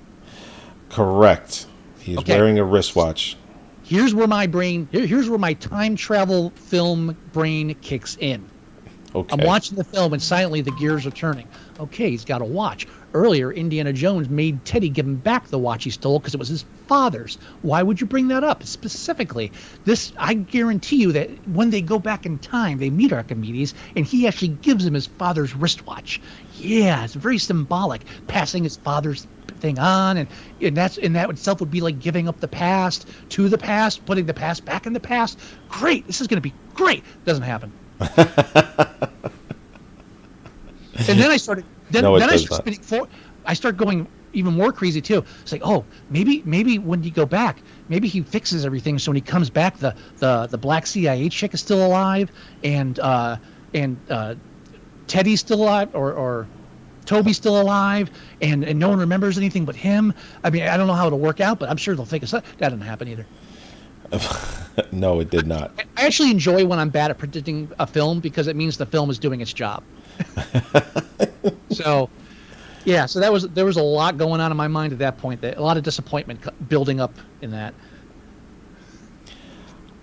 Correct. He's Okay. wearing a wristwatch. Here's where my time travel film brain kicks in. Okay. I'm watching the film, and silently the gears are turning. Okay, he's got a watch. Earlier, Indiana Jones made Teddy give him back the watch he stole because it was his father's. Why would you bring that up specifically? This, I guarantee you that when they go back in time, they meet Archimedes, and he actually gives him his father's wristwatch. Yeah, it's very symbolic, passing his father's thing on, and that itself would be like giving up the past to the past, putting the past back in the past. Great, this is going to be great. Doesn't happen. And then I started. Then I started spinning I start going even more crazy too. It's like, oh, maybe when you go back, maybe he fixes everything. So when he comes back, the black CIA chick is still alive, and Teddy's still alive, or Toby's still alive, and no one remembers anything but him. I mean, I don't know how it'll work out, but I'm sure they'll think of something. That didn't happen either. No, it did not. I actually enjoy when I'm bad at predicting a film because it means the film is doing its job. So, yeah. So there was a lot going on in my mind at that point. A lot of disappointment building up in that.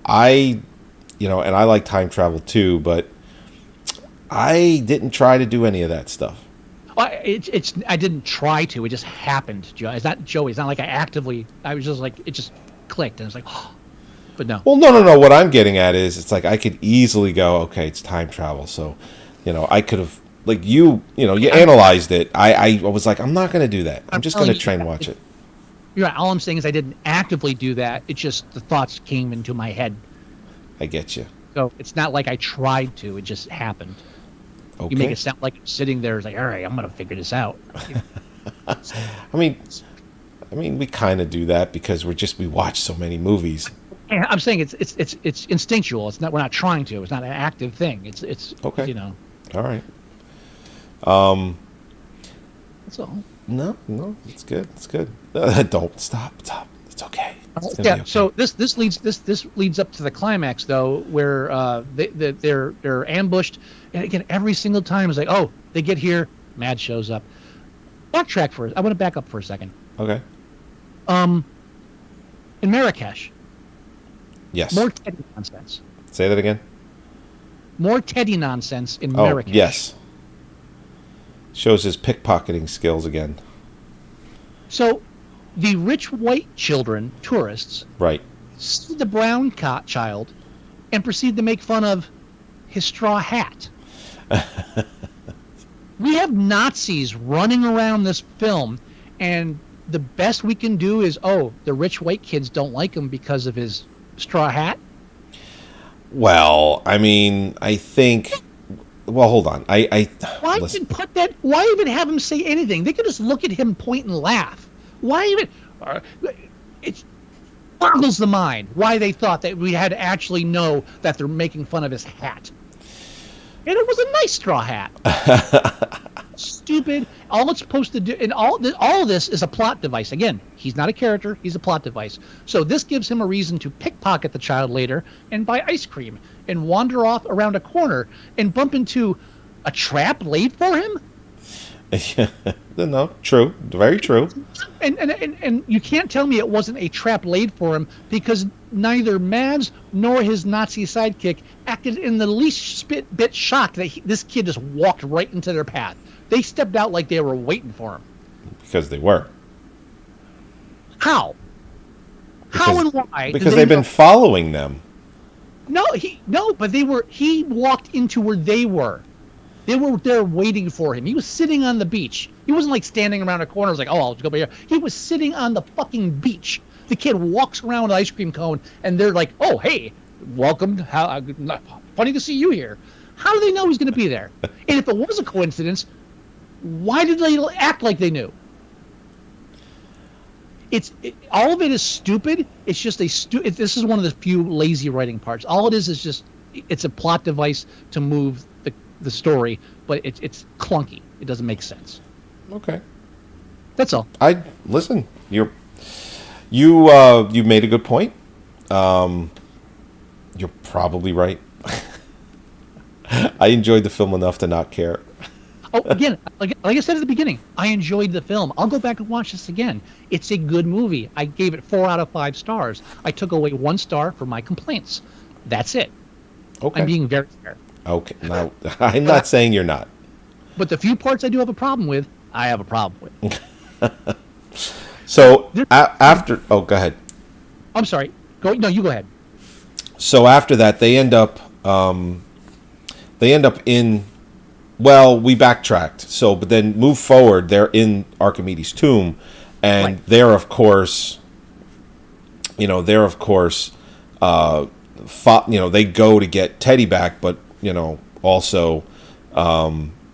And I like time travel too, but I didn't try to do any of that stuff. Well, I didn't try to. It just happened, Joe. It's not Joey. It's not like I was just like, it just clicked, and it's like, oh. But no. Well, no. What I'm getting at is, it's like I could easily go, okay, it's time travel. So, I could have, like you analyzed it. I was like, I'm not going to do that. I'm just going to try and watch it. You're right. All I'm saying is I didn't actively do that. It just, the thoughts came into my head. I get you. So it's not like I tried to. It just happened. Okay. You make it sound like I'm sitting there. It's like, all right, I'm going to figure this out. I mean, we kind of do that because we watch so many movies. Yeah, I'm saying it's instinctual. It's not. We're not trying to. It's not an active thing. It's okay. All right. That's all. No, it's good. It's good. Don't stop. It's okay. Yeah. Okay. So this leads up to the climax though, where they're ambushed, and again every single time it's like, oh, they get here, Mad shows up. Backtrack for I want to back up for a second. Okay. In Marrakesh. Yes. More Teddy nonsense. Say that again. More Teddy nonsense in Marrakesh. Yes. Shows his pickpocketing skills again. So, the rich white children, tourists, right, see the brown child and proceed to make fun of his straw hat. We have Nazis running around this film, and the best we can do is, the rich white kids don't like him because of his straw hat. Well, I mean, I think. Well, hold on. Why even put that? Why even have him say anything? They could just look at him, point, and laugh. Why even? It boggles the mind why they thought that we had to actually know that they're making fun of his hat. And it was a nice straw hat. Stupid. All it's supposed to do, and all of this is a plot device. Again, he's not a character; he's a plot device. So this gives him a reason to pickpocket the child later and buy ice cream and wander off around a corner and bump into a trap laid for him. No, true, very true. And you can't tell me it wasn't a trap laid for him, because neither Mads nor his Nazi sidekick acted in the least bit shocked that this kid just walked right into their path. They stepped out like they were waiting for him. Because they were. How? How and why? Because they've been following them. But he walked into where they were. They were there waiting for him. He was sitting on the beach. He wasn't like standing around a corner. Like, I'll just go over here. He was sitting on the fucking beach. The kid walks around with an ice cream cone, and they're like, "Oh, hey, welcome. Funny to see you here." How do they know he's going to be there? And if it was a coincidence, why did they act like they knew? All of it is stupid. It's just this is one of the few lazy writing parts. All it is just it's a plot device to move the story, but it's clunky. It doesn't make sense. Okay, that's all. I listen. You made a good point. You're probably right. I enjoyed the film enough to not care. Again, like I said at the beginning, I enjoyed the film. I'll go back and watch this again. It's a good movie. I gave it 4 out of 5 stars. I took away 1 star for my complaints. That's it. Okay. I'm being very fair. Okay, now I'm not saying you're not. But the few parts I do have a problem with, I have a problem with. So after, oh, go ahead. I'm sorry. No, you go ahead. So after that, they end up in. Well, we backtracked. So, but then move forward. They're in Archimedes' tomb, and Right. they're of course, they go to get Teddy back, but also,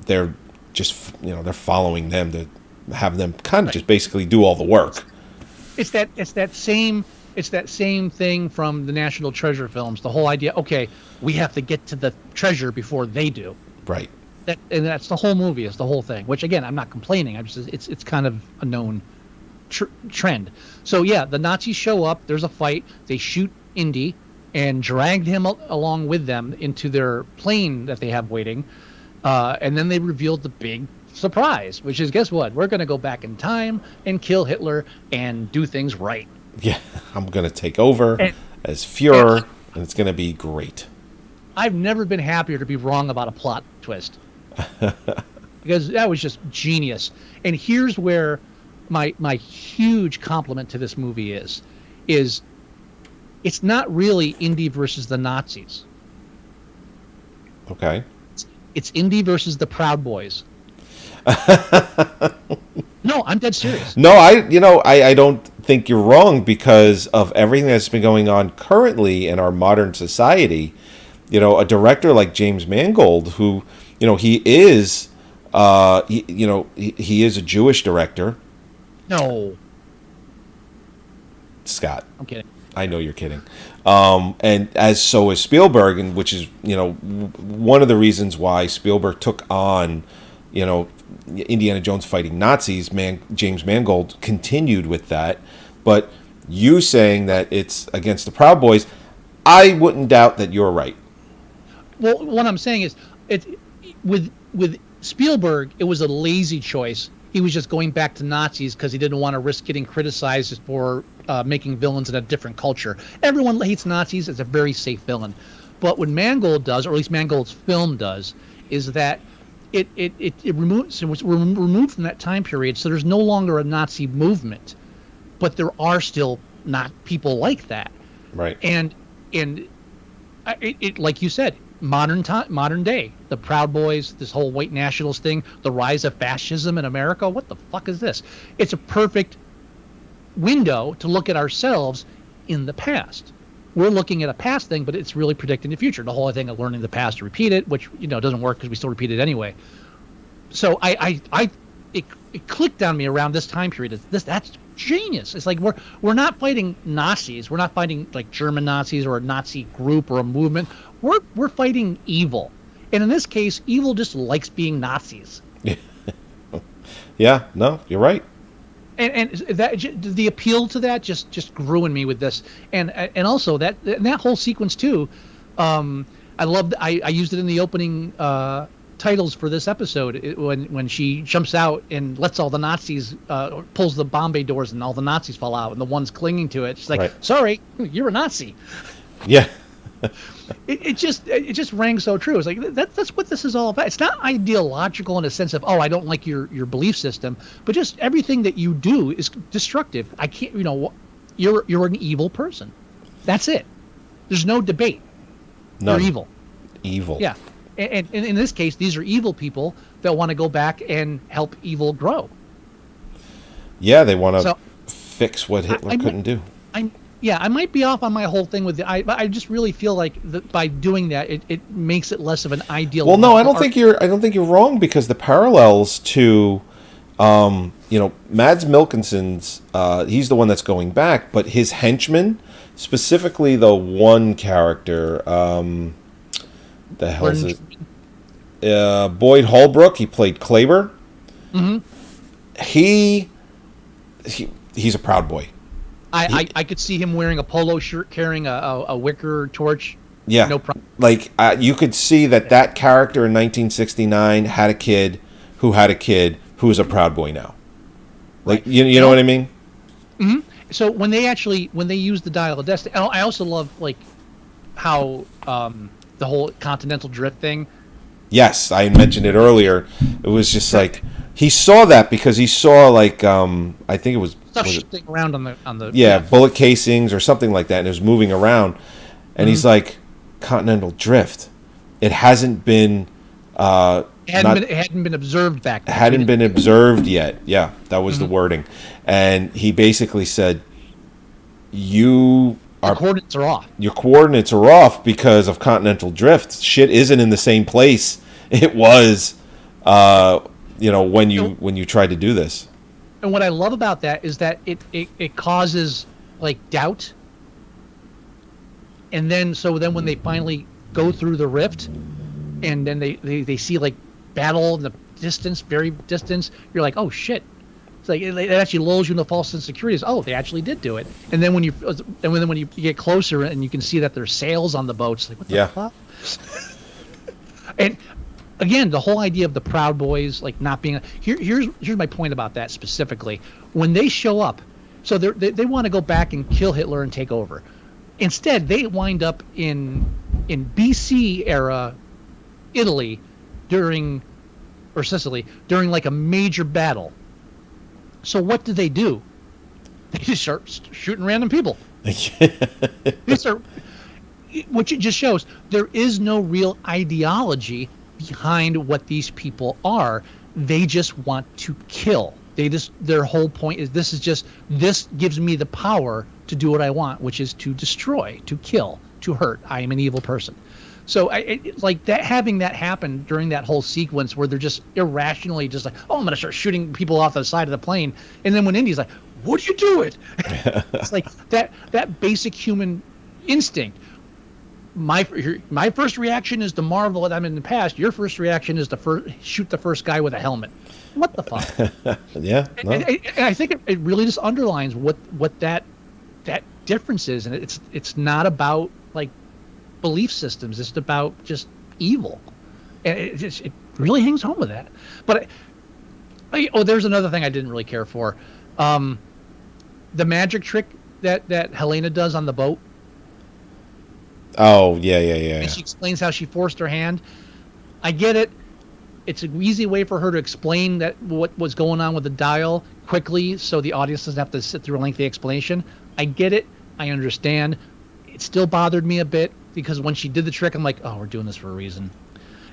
they're just they're following them to have them kind of just basically do all the work. It's that same thing from the National Treasure films. The whole idea, okay, we have to get to the treasure before they do. Right. And that's the whole movie. It's the whole thing. Which again, I'm not complaining. It's kind of a known trend. So yeah, the Nazis show up. There's a fight. They shoot Indy and drag him along with them into their plane that they have waiting. And then they revealed the big surprise, which is, guess what? We're going to go back in time and kill Hitler and do things right. Yeah, I'm going to take over as Fuhrer, and it's going to be great. I've never been happier to be wrong about a plot twist. Because that was just genius. And here's where my huge compliment to this movie is it's not really Indy versus the Nazis. Okay. It's Indy versus the Proud Boys. No, I'm dead serious. No, I don't think you're wrong because of everything that's been going on currently in our modern society. A director like James Mangold, who, he is, he is a Jewish director. No. Scott. I'm kidding. I know you're kidding. And so is Spielberg, and which is, one of the reasons why Spielberg took on, Indiana Jones fighting Nazis. James Mangold continued with that. But you saying that it's against the Proud Boys, I wouldn't doubt that you're right. Well, what I'm saying is, with Spielberg, it was a lazy choice. He was just going back to Nazis because he didn't want to risk getting criticized for making villains in a different culture. Everyone hates Nazis. It's a very safe villain. But what Mangold does, or at least Mangold's film does, is that it was removed from that time period, so there's no longer a Nazi movement, but there are still not people like that. Right. And it like you said, modern day, the Proud Boys, this whole white nationalist thing, the rise of fascism in America. What the fuck is this? It's a perfect window to look at ourselves in the past. We're looking at a past thing, but it's really predicting the future. The whole thing of learning the past to repeat it, which doesn't work because we still repeat it anyway. So it clicked on me around this time period. That's genius. It's like we're not fighting Nazis. We're not fighting like German Nazis or a Nazi group or a movement. We're fighting evil, and in this case, evil just likes being Nazis. Yeah. No, you're right. And that the appeal to that just grew in me with this, and also that whole sequence too. I loved. I used it in the opening titles for this episode when she jumps out and lets all the Nazis pulls the Bombay doors and all the Nazis fall out and the ones clinging to it. She's like, right. Sorry, you're a Nazi. Yeah. It just rang so true. It's like that's what this is all about. It's not ideological in a sense of I don't like your belief system, but just everything that you do is destructive. I can't you're an evil person. That's it. There's no debate. None. You're evil. Evil. Yeah, and in this case, these are evil people that want to go back and help evil grow. Yeah, they want to fix what Hitler couldn't do. I might be off on my whole thing with I just really feel like by doing that, it makes it less of an ideal. Well, no, I don't think you're wrong because the parallels to, Mads Mikkelsen's, he's the one that's going back, but his henchmen, specifically the one character, the hell is it? Boyd Holbrook. He played Kleber. Mm-hmm. He's a Proud Boy. I could see him wearing a polo shirt, carrying a wicker torch. Yeah, no problem. Like you could see that character in 1969 had a kid who is a Proud Boy now. Like you know what I mean? Mm-hmm. So when they use the Dial of Destiny, I also love like how the the whole continental drift thing. Yes, I mentioned it earlier. It was just like he saw that because he saw like I think it was Stuff shifting around on the bullet casings or something like that, and it was moving around. And he's like, continental drift. It hasn't been. It hadn't been observed back then. Hadn't been observed yet. Yeah, that was the wording. And he basically said, your coordinates are off. Your coordinates are off because of continental drift. Shit isn't in the same place it was, when you tried to do this. And what I love about that is that it causes like doubt. And then when they finally go through the rift, and then they see like battle in the distance, very distance, you're like, oh shit. It's like it actually lulls you into false insecurity. Oh, they actually did do it. And then when you get closer and you can see that there's sails on the boats, like what the fuck? And again, the whole idea of the Proud Boys like not being here's my point about that specifically. When they show up, so they want to go back and kill Hitler and take over. Instead, they wind up in BC era Italy or Sicily during like a major battle. So what do? They just start shooting random people. Which it just shows there is no real ideology behind what these people are. They just want to kill. Their whole point is this gives me the power to do what I want, which is to destroy, to kill, to hurt. I am an evil person. So like that, having that happen during that whole sequence where they're just irrationally just like, oh, I'm going to start shooting people off the side of the plane. And then when Indy's like, what are you doing? It's like that basic human instinct. My first reaction is to marvel that I'm in the past. Your first reaction is to shoot the first guy with a helmet. What the fuck? Yeah. No. And I think it really just underlines what that difference is. And it's not about like belief systems. It's about just evil. And it really hangs home with that. But there's another thing I didn't really care for. The magic trick that Helena does on the boat. Oh, yeah. And she explains how she forced her hand. I get it. It's an easy way for her to explain that what was going on with the dial quickly so the audience doesn't have to sit through a lengthy explanation. I get it. I understand. It still bothered me a bit because when she did the trick, I'm like, oh, we're doing this for a reason.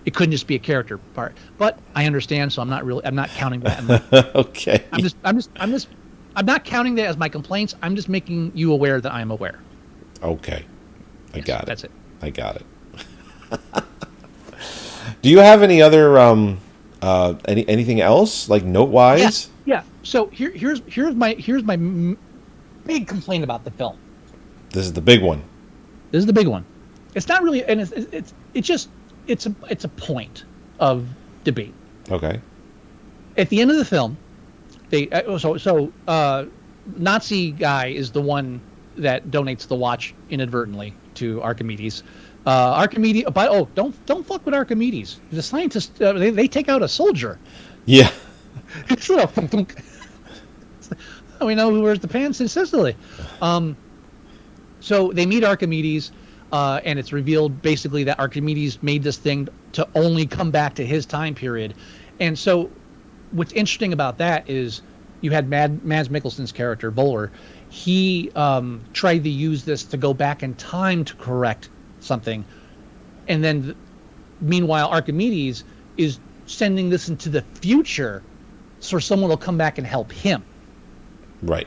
It couldn't just be a character part. But I understand, so I'm not counting that. Okay. I'm not counting that as my complaints. I'm just making you aware that I'm aware. Okay. I got it. That's it. I got it. Do you have any other anything else like note wise? Yeah. So here's my big complaint about the film. This is the big one. This is the big one. It's not really, and it's a point of debate. Okay. At the end of the film, Nazi guy is the one that donates the watch inadvertently to Archimedes. Archimedes, don't fuck with Archimedes. The scientists, they take out a soldier. Yeah. We know who wears the pants in Sicily. So they meet Archimedes, and it's revealed basically that Archimedes made this thing to only come back to his time period. And so what's interesting about that is you had Mads Mikkelsen's character, Bowler. He tried to use this to go back in time to correct something. And then, meanwhile, Archimedes is sending this into the future so someone will come back and help him. Right.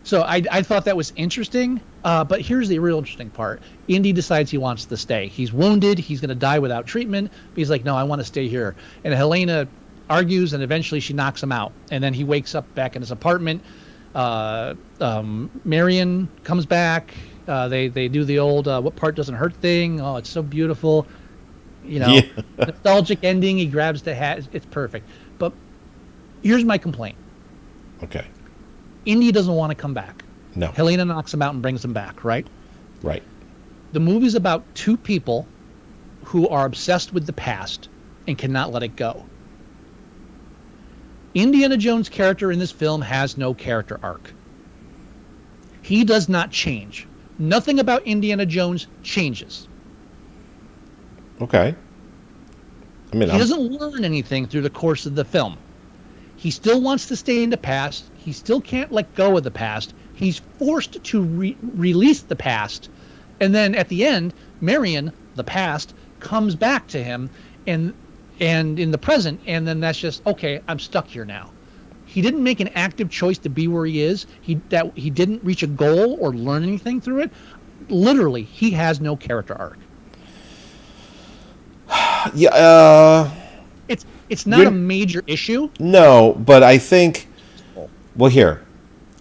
So I thought that was interesting. But here's the real interesting part. Indy decides he wants to stay. He's wounded. He's going to die without treatment. But he's like, no, I want to stay here. And Helena argues, and eventually she knocks him out. And then he wakes up back in his apartment. Marion comes back. They do the old what part doesn't hurt thing. Oh, it's so beautiful. Nostalgic ending. He grabs the hat. It's perfect. But here's my complaint. Okay. Indy doesn't want to come back. No. Helena knocks him out and brings him back, right? Right. The movie's about two people who are obsessed with the past and cannot let it go. Indiana Jones' character in this film has no character arc. He does not change. Nothing about Indiana Jones changes. Okay. I mean, He doesn't learn anything through the course of the film. He still wants to stay in the past. He still can't let go of the past. He's forced to release the past. And then at the end, Marion, the past, comes back to him and in the present, and then that's just, okay, I'm stuck here now. He didn't make an active choice to be where he is. He didn't reach a goal or learn anything through it. Literally, he has no character arc. Yeah, It's not a major issue. no, but I think, well, here,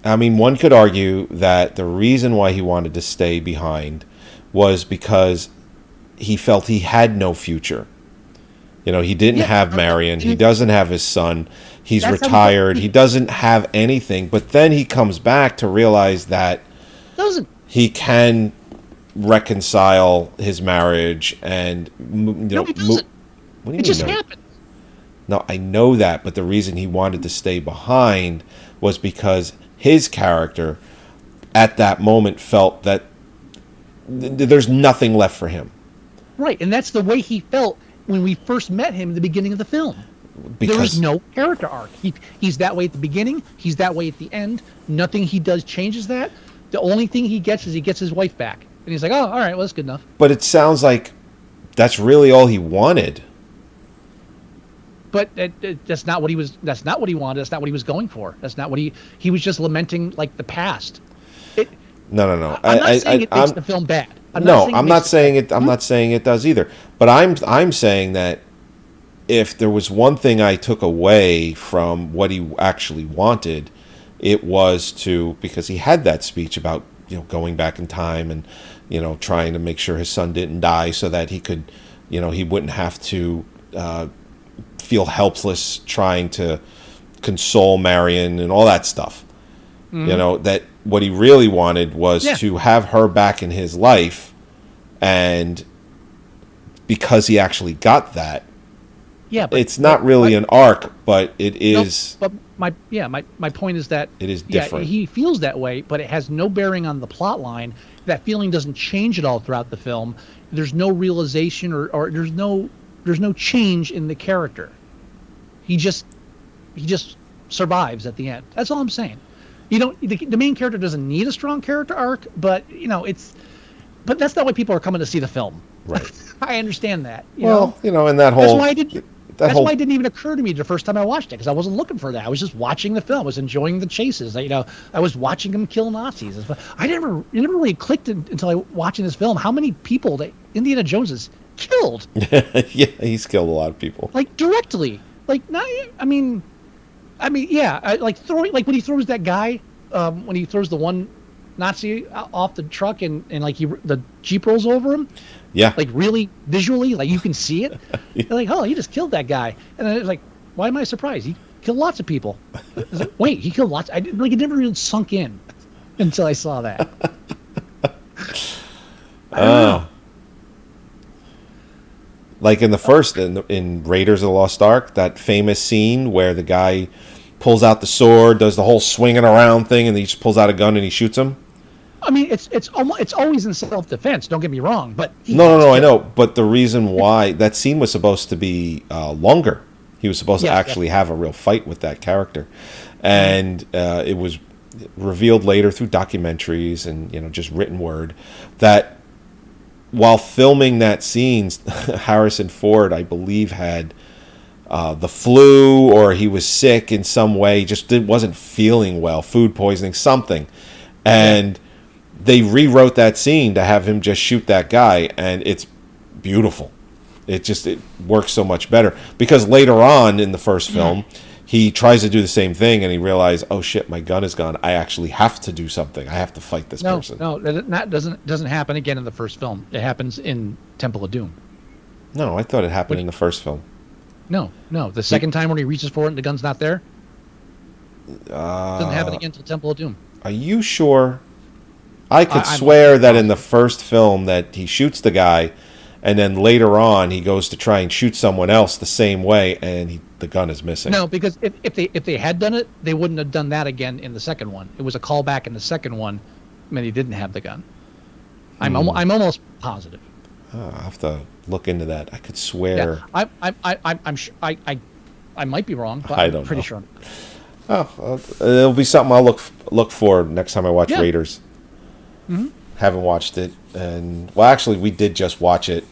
I mean, one could argue that the reason why he wanted to stay behind was because he felt he had no future. You know, he didn't have Marion. He doesn't have his son. He's retired. He doesn't have anything. But then he comes back to realize that he can reconcile his marriage and, No, he doesn't. What do you It mean, just no? happened. No, I know that, but the reason he wanted to stay behind was because his character at that moment felt that there's nothing left for him. Right, and that's the way he felt when we first met him in the beginning of the film. Because there is no character arc. He's that way at the beginning. He's that way at the end. Nothing he does changes that. The only thing he gets is he gets his wife back. And he's like, oh, all right, well, that's good enough. But it sounds like that's really all he wanted. But that's not what he was. That's not what he wanted. That's not what he was going for. That's not what he was just lamenting, like, the past. No. I'm not saying it makes the film bad. I'm not saying it does either. But I'm saying that if there was one thing I took away from what he actually wanted, it was because he had that speech about, you know, going back in time and, you know, trying to make sure his son didn't die so that he could, you know, he wouldn't have to feel helpless trying to console Marion and all that stuff. Mm-hmm. You know, that what he really wanted was to have her back in his life, and because he actually got that, but it's not really an arc, but it is. No, but my point is that it is different. He feels that way, but it has no bearing on the plot line. That feeling doesn't change at all throughout the film. There's no realization or there's no change in the character. He just survives at the end. That's all I'm saying. You don't. The main character doesn't need a strong character arc, but you know but that's not why people are coming to see the film. Right. I understand that. You know, and that whole. That's why it didn't even occur to me the first time I watched it, because I wasn't looking for that. I was just watching the film. I was enjoying the chases. I was watching them kill Nazis. It never really clicked until I watching this film how many people that Indiana Jones has killed. Yeah, he's killed a lot of people. Like directly. Like not. Like throwing, like when he throws that guy, when he throws the one Nazi off the truck and like the Jeep rolls over him. Yeah. Like really visually, like you can see it. Yeah. Like, oh, he just killed that guy. And then it's like, why am I surprised? He killed lots of people. Like, wait, he killed lots. It never even sunk in until I saw that. Oh. Like in the first, in Raiders of the Lost Ark, that famous scene where the guy pulls out the sword, does the whole swinging around thing, and he just pulls out a gun and he shoots him. I mean, it's always in self-defense. Don't get me wrong, but no, I know. But the reason why that scene was supposed to be longer, he was supposed to actually have a real fight with that character, and it was revealed later through documentaries and just written word that while filming that scene, Harrison Ford, I believe, had the flu or he was sick in some way, just wasn't feeling well, food poisoning, something, and they rewrote that scene to have him just shoot that guy, and it's beautiful. It works so much better because later on in the first film, he tries to do the same thing and he realized, oh shit, my gun is gone. I actually have to do something. I have to fight this person. No, that doesn't happen again in the first film. It happens in Temple of Doom. No, I thought it happened in the first film. No. The second time when he reaches for it and the gun's not there, doesn't happen again until Temple of Doom. Are you sure? I could swear that in the first film that he shoots the guy, and then later on he goes to try and shoot someone else the same way, and the gun is missing. No, because if they had done it, they wouldn't have done that again in the second one. It was a callback in the second one, when he didn't have the gun. I'm almost positive. I'll have to look into that. I could swear. Yeah, I'm sure I might be wrong, but I I'm don't pretty know. sure. It'll be something I'll look for next time I watch Yeah. Raiders. Mm-hmm. Haven't watched it, and well, actually, we did just watch it.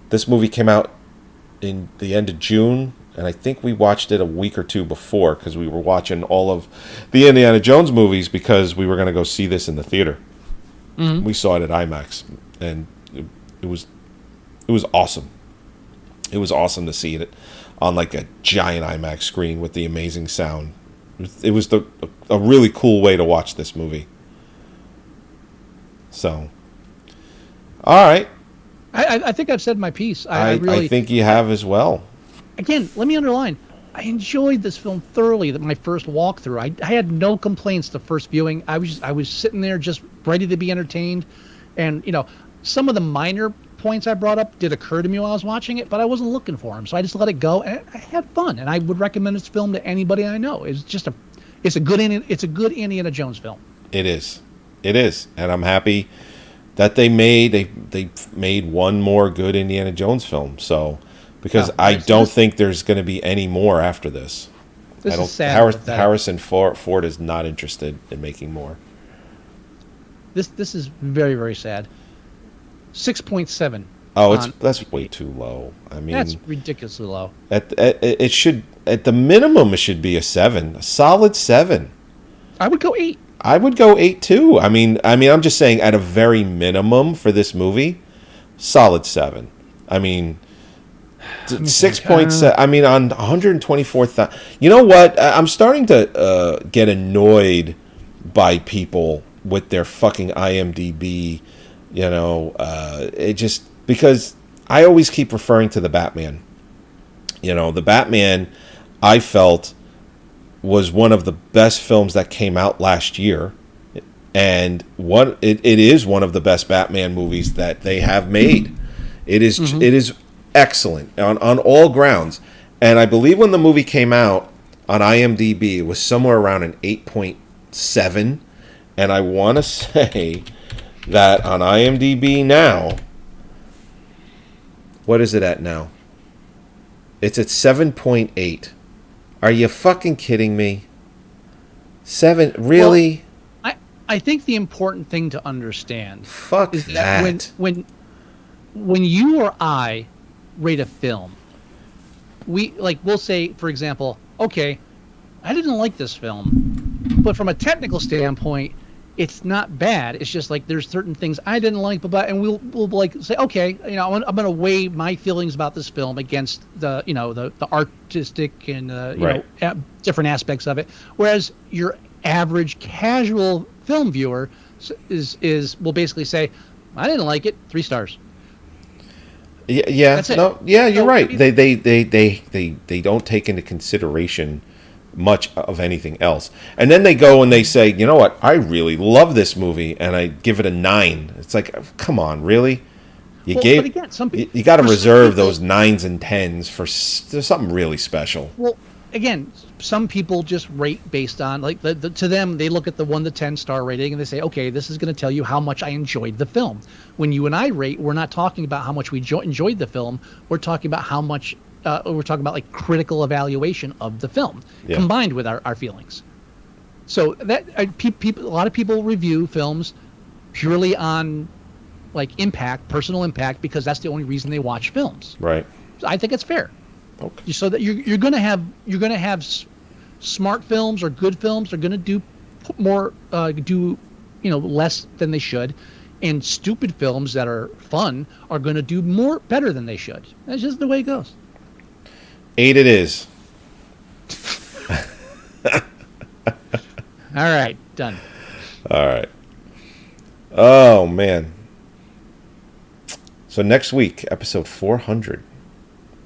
This movie came out in the end of June, and I think we watched it a week or two before because we were watching all of the Indiana Jones movies because we were going to go see this in the theater. Mm-hmm. We saw it at IMAX, and it was awesome. It was awesome to see it on like a giant IMAX screen with the amazing sound. It was a really cool way to watch this movie. So, all right. I think I've said my piece. I really I think you have as well. Again, let me underline. I enjoyed this film thoroughly. That my first walkthrough, I had no complaints the first viewing. I was sitting there just ready to be entertained, and some of the minor points I brought up did occur to me while I was watching it, but I wasn't looking for them, so I just let it go, and I had fun. And I would recommend this film to anybody I know. It's a good Indiana Jones film. It is, and I'm happy that they made one more good Indiana Jones film. So. Because I don't think there's going to be any more after this. This is sad. Harrison Ford is not interested in making more. This is very, very sad. 6.7. Oh, that's way too low. I mean, that's ridiculously low. At the minimum it should be a 7, a solid 7. I would go 8. I would go 8 too. I mean, I'm just saying at a very minimum for this movie, solid 7. I mean. 6.7. I mean, on 124,000. You know what? I'm starting to get annoyed by people with their fucking IMDb. It just because I always keep referring to the Batman. The Batman, I felt, was one of the best films that came out last year, and it is one of the best Batman movies that they have made. It is. Mm-hmm. It is. Excellent on all grounds, and I believe when the movie came out on IMDb, it was somewhere around an 8.7, and I want to say that on IMDb now, what is it at now? It's at 7.8. Are you fucking kidding me? 7 really? Well, I think the important thing to understand is that when you or I rate a film, we'll say, for example, okay, I didn't like this film, but from a technical standpoint, it's not bad. It's just like there's certain things I didn't like, and we'll like say, okay, I'm going to weigh my feelings about this film against the artistic and right. Different aspects of it. Whereas your average casual film viewer will basically say, I didn't like it, 3 stars. Yeah, no, yeah, you're right. They don't take into consideration much of anything else, and then they go and they say, you know what, I really love this movie, and I give it a 9. It's like, come on, really? You got to reserve those 9s and 10s for something really special. Well, again, some people just rate based on to them, they look at the 1 to 10 star rating and they say, okay, this is going to tell you how much I enjoyed the film. When you and I rate, we're not talking about how much we enjoyed the film. We're talking about how much we're talking about critical evaluation of the film combined with our feelings. So that a lot of people review films purely on personal impact, because that's the only reason they watch films. Right. So I think it's fair. Okay. So that you're going to have smart films or good films are going to do more, less than they should, and stupid films that are fun are going to do better than they should. That's just the way it goes. 8 it is. All right, done. All right. Oh man. So next week, episode 400.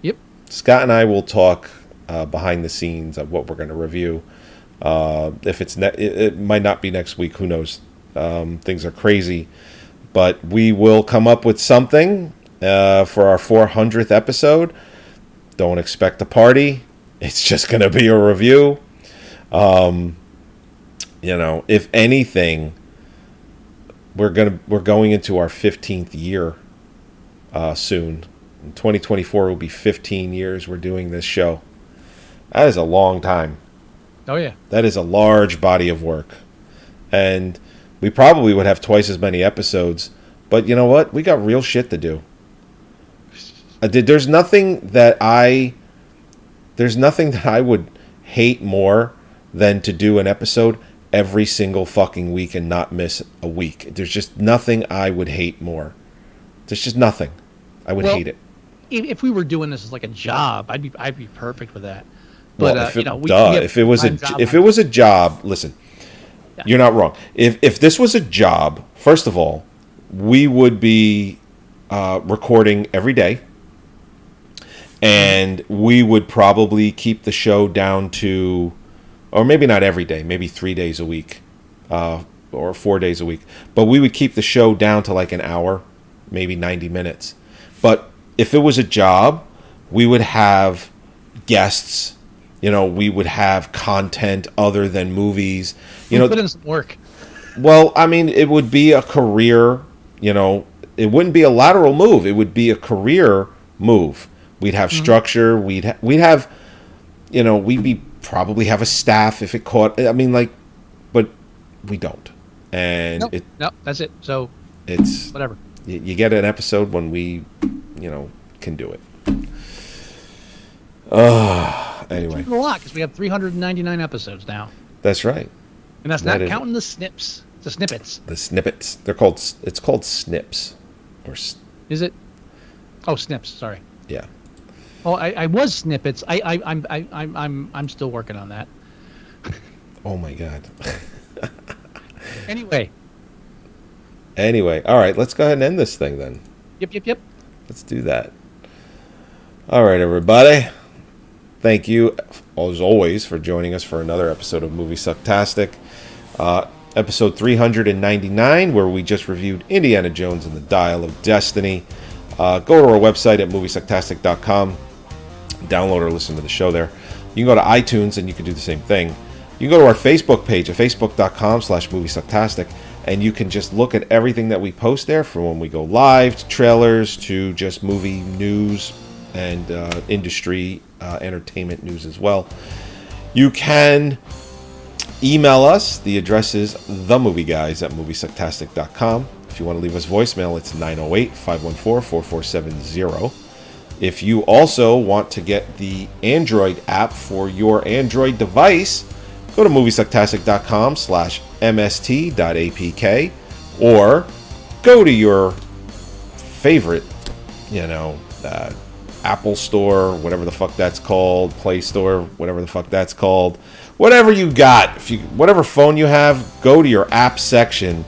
Yep. Scott and I will talk behind the scenes of what we're going to review. If it might not be next week. Who knows? Things are crazy, but we will come up with something for our 400th episode. Don't expect a party. It's just going to be a review. If anything, we're going into our 15th year soon. In 2024 will be 15 years we're doing this show. That is a long time. Oh yeah. That is a large body of work. And we probably would have twice as many episodes. But you know what? We got real shit to do. There's nothing that I would hate more than to do an episode every single fucking week and not miss a week. There's just nothing I would hate more. There's just nothing. I would hate it. If we were doing this as like a job, I'd be perfect with that. But well, if it was a job, listen, you're not wrong. If this was a job, first of all, we would be recording every day, and we would probably keep the show down to, or maybe not every day, maybe 3 days a week, or 4 days a week. But we would keep the show down to like an hour, maybe 90 minutes. But if it was a job, we would have guests. We would have content other than movies. Put in some work. Well, I mean, it would be a career. It wouldn't be a lateral move. It would be a career move. We'd have structure. We'd have, we'd probably have a staff if it caught. I mean, but we don't. And no, that's it. So it's whatever. You get an episode when we, can do it. Anyway, it's a lot because we have 399 episodes now. That's right, and that's not counting the snippets. The snippets. The snippets. They're called. It's called snips, or. Is it? Oh, snips. Sorry. Yeah. Oh, I was snippets. I'm still working on that. Oh my god. Anyway, all right. Let's go ahead and end this thing then. Yep. Let's do that. All right, everybody. Thank you, as always, for joining us for another episode of Moviesucktastic. Episode 399, where we just reviewed Indiana Jones and the Dial of Destiny. Go to our website at Moviesucktastic.com. Download or listen to the show there. You can go to iTunes and you can do the same thing. You can go to our Facebook page at facebook.com/Moviesucktastic, and you can just look at everything that we post there, from when we go live to trailers to just movie news and industry entertainment news as well. You can email us. The address is themovieguys@Moviesucktastic.com. If you want to leave us voicemail, it's 908-514-4470. If you also want to get the Android app for your Android device, go to Moviesucktastic.com/mst.apk, or go to your favorite, Apple Store, whatever the fuck that's called, Play Store, whatever the fuck that's called, whatever you got, whatever phone you have, go to your app section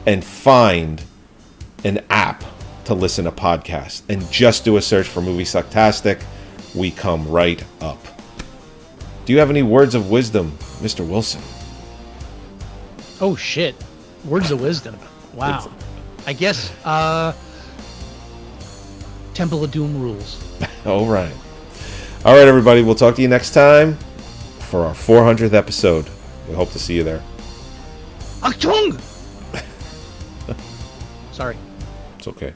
and find an app to listen to podcasts, and just do a search for Moviesucktastic. We come right up. Do you have any words of wisdom, Mr. Wilson? Oh shit, words of wisdom. Wow. I guess Temple of Doom rules. All right, everybody. We'll talk to you next time for our 400th episode. We hope to see you there. Achtung! Sorry. It's okay.